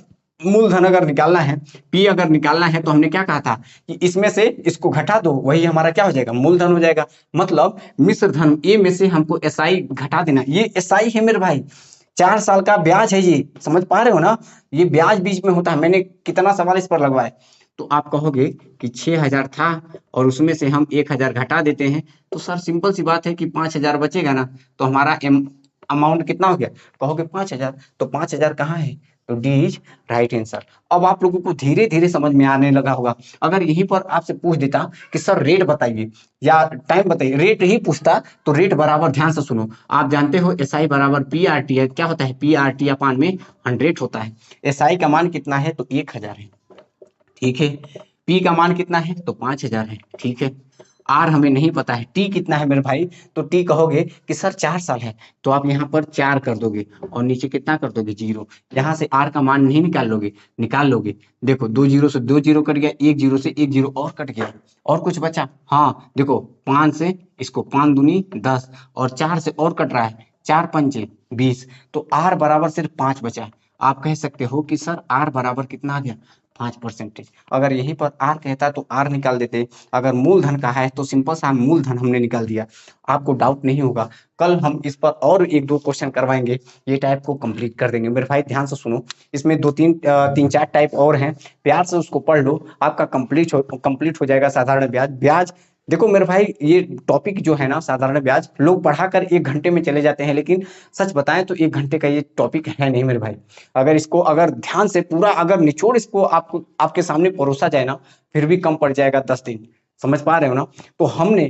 मूलधन अगर निकालना है, पी अगर निकालना है, तो हमने क्या कहा था कि इसमें से इसको घटा दो, वही हमारा क्या हो जाएगा मूलधन हो जाएगा। मतलब मिश्र धन ए में से हमको एसआई घटा देना, ये एसआई है मेरे भाई, 4 साल का ब्याज है, ये समझ पा रहे हो ना, ये ब्याज बीच में होता है। मैंने कितना सवाल इस पर लगवाए, तो आप कहोगे कि 6000 था और उसमें से हम 1000 घटा देते हैं, तो सर सिंपल सी बात है कि 5000 बचेगा ना, तो हमारा अमाउंट कितना हो गया, कहोगे 5000, तो 5000 कहाँ है, तो डी इज राइट आंसर। अब आप लोगों को धीरे धीरे समझ में आने लगा होगा। अगर यहीं पर आपसे पूछ देता कि सर रेट बताइए या टाइम बताइए, रेट ही पूछता तो रेट बराबर, ध्यान से सुनो, आप जानते हो एस आई बराबर पी आर टी है। क्या होता है? पी आर टी अपान में 100 होता है। एस आई का मान कितना है? तो 1000 है, ठीक है। पी का मान कितना है? तो 5000 है, ठीक है। आर हमें नहीं पता है। टी कितना है मेरे भाई? तो टी कहोगे कि सर 4 साल है, तो आप यहाँ पर 4 कर दोगे और नीचे कितना कर दोगे? 0। यहाँ से आर का मान नहीं निकाल लोगे? निकाल लोगे। देखो 2 जीरो से 2 जीरो कट गया, 1 जीरो से 1 जीरो और कट गया, और कुछ बचा? हाँ देखो, 5 से इसको 5 दूनी 10 और 4 से और कट रहा है, 4 पंचे 20, तो आर बराबर सिर्फ 5 बचा। आप कह सकते हो कि सर आर बराबर कितना आ गया? 5%। अगर यहीं पर आर कहता तो आर निकाल देते। अगर मूलधन का है तो सिंपल सा मूलधन हमने निकाल दिया। आपको डाउट नहीं होगा। कल हम इस पर और 1-2 क्वेश्चन करवाएंगे, ये टाइप को कंप्लीट कर देंगे। मेरे भाई ध्यान से सुनो, इसमें 3-4 टाइप और हैं, प्यार से उसको पढ़ लो, आपका कंप्लीट हो जाएगा। साधारण ब्याज, ब्याज देखो मेरे भाई, ये टॉपिक जो है ना साधारण ब्याज, लोग पढ़ाकर 1 घंटे में चले जाते हैं, लेकिन सच बताएं तो 1 घंटे का ये टॉपिक है नहीं मेरे भाई। अगर इसको अगर ध्यान से पूरा अगर निचोड़ इसको आपको आपके सामने परोसा जाए ना, फिर भी कम पड़ जाएगा 10 दिन। समझ पा रहे हो ना? तो हमने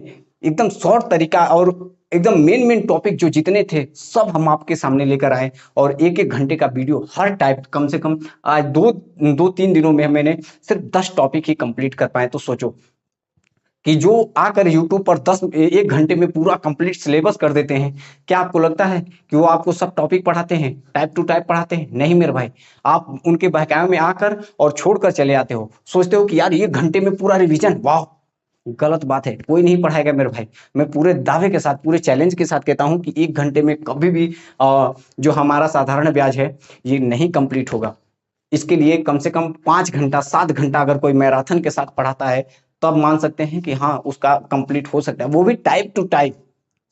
एकदम शॉर्ट तरीका और एकदम मेन टॉपिक जो जितने थे सब हम आपके सामने लेकर आए, और 1-1 घंटे का वीडियो हर टाइप, कम से कम आज 2-3 दिनों में मैंने सिर्फ 10 टॉपिक ही कंप्लीट कर पाए। तो सोचो कि जो आकर यूट्यूब पर 1 घंटे में पूरा कंप्लीट सिलेबस कर देते हैं, क्या आपको लगता है कि वो आपको सब टॉपिक पढ़ाते हैं, टाइप टू टाइप पढ़ाते हैं? नहीं मेरे भाई, आप उनके बहकावे में आकर और छोड़कर चले आते हो, सोचते हो कि यार 1 घंटे में पूरा रिवीजन, वाह। गलत बात है, कोई नहीं पढ़ाएगा मेरे भाई। मैं पूरे दावे के साथ, पूरे चैलेंज के साथ कहता हूं कि 1 घंटे में कभी भी जो हमारा साधारण ब्याज है ये नहीं कंप्लीट होगा। इसके लिए कम से कम 5 घंटा 7 घंटा अगर कोई मैराथन के साथ पढ़ाता है, तब मान सकते हैं कि हाँ उसका कंप्लीट हो सकता है, वो भी टाइप टू टाइप।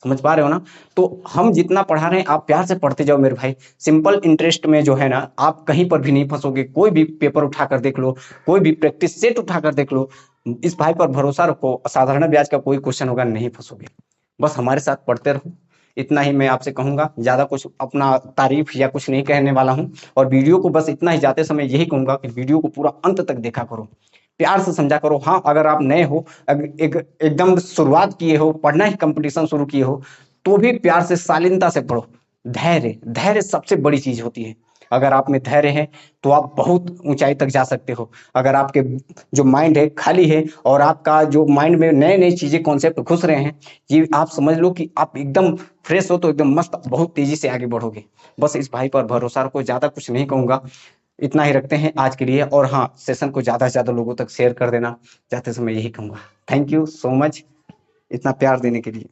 समझ पा रहे हो ना? तो हम जितना पढ़ा रहे हैं आप प्यार से पढ़ते जाओ मेरे भाई। सिंपल इंटरेस्ट में जो है ना, आप कहीं पर भी नहीं फंसोगे। कोई भी पेपर उठाकर देख लो, कोई भी प्रैक्टिस सेट उठाकर देख लो, इस भाई पर भरोसा रखो, साधारण ब्याज का कोई क्वेश्चन होगा, नहीं फंसोगे। बस हमारे साथ पढ़ते रहो, इतना ही मैं आपसे कहूंगा। ज्यादा कुछ अपना तारीफ या कुछ नहीं कहने वाला हूं। और वीडियो को बस इतना ही जाते समय यही कहूंगा कि वीडियो को पूरा अंत तक देखा करो, प्यार से समझा करो। हाँ अगर आप नए हो, एकदम शुरुआत किए हो, पढ़ना ही कंपटीशन शुरू किए हो, तो भी प्यार से शालीनता से पढ़ो। धैर्य, धैर्य सबसे बड़ी चीज होती है। अगर आप में धैर्य है तो आप बहुत ऊंचाई तक जा सकते हो। अगर आपके जो माइंड है खाली है और आपका जो माइंड में नए नए चीजें कॉन्सेप्ट घुस रहे हैं, ये आप समझ लो कि आप एकदम फ्रेश हो तो एकदम मस्त बहुत तेजी से आगे बढ़ोगे। बस इस भाई पर भरोसा रखो, ज्यादा कुछ नहीं कहूंगा, इतना ही रखते हैं आज के लिए। और हाँ, सेशन को ज्यादा से ज्यादा लोगों तक शेयर कर देना, जाते समय यही कहूंगा। थैंक यू सो मच इतना प्यार देने के लिए।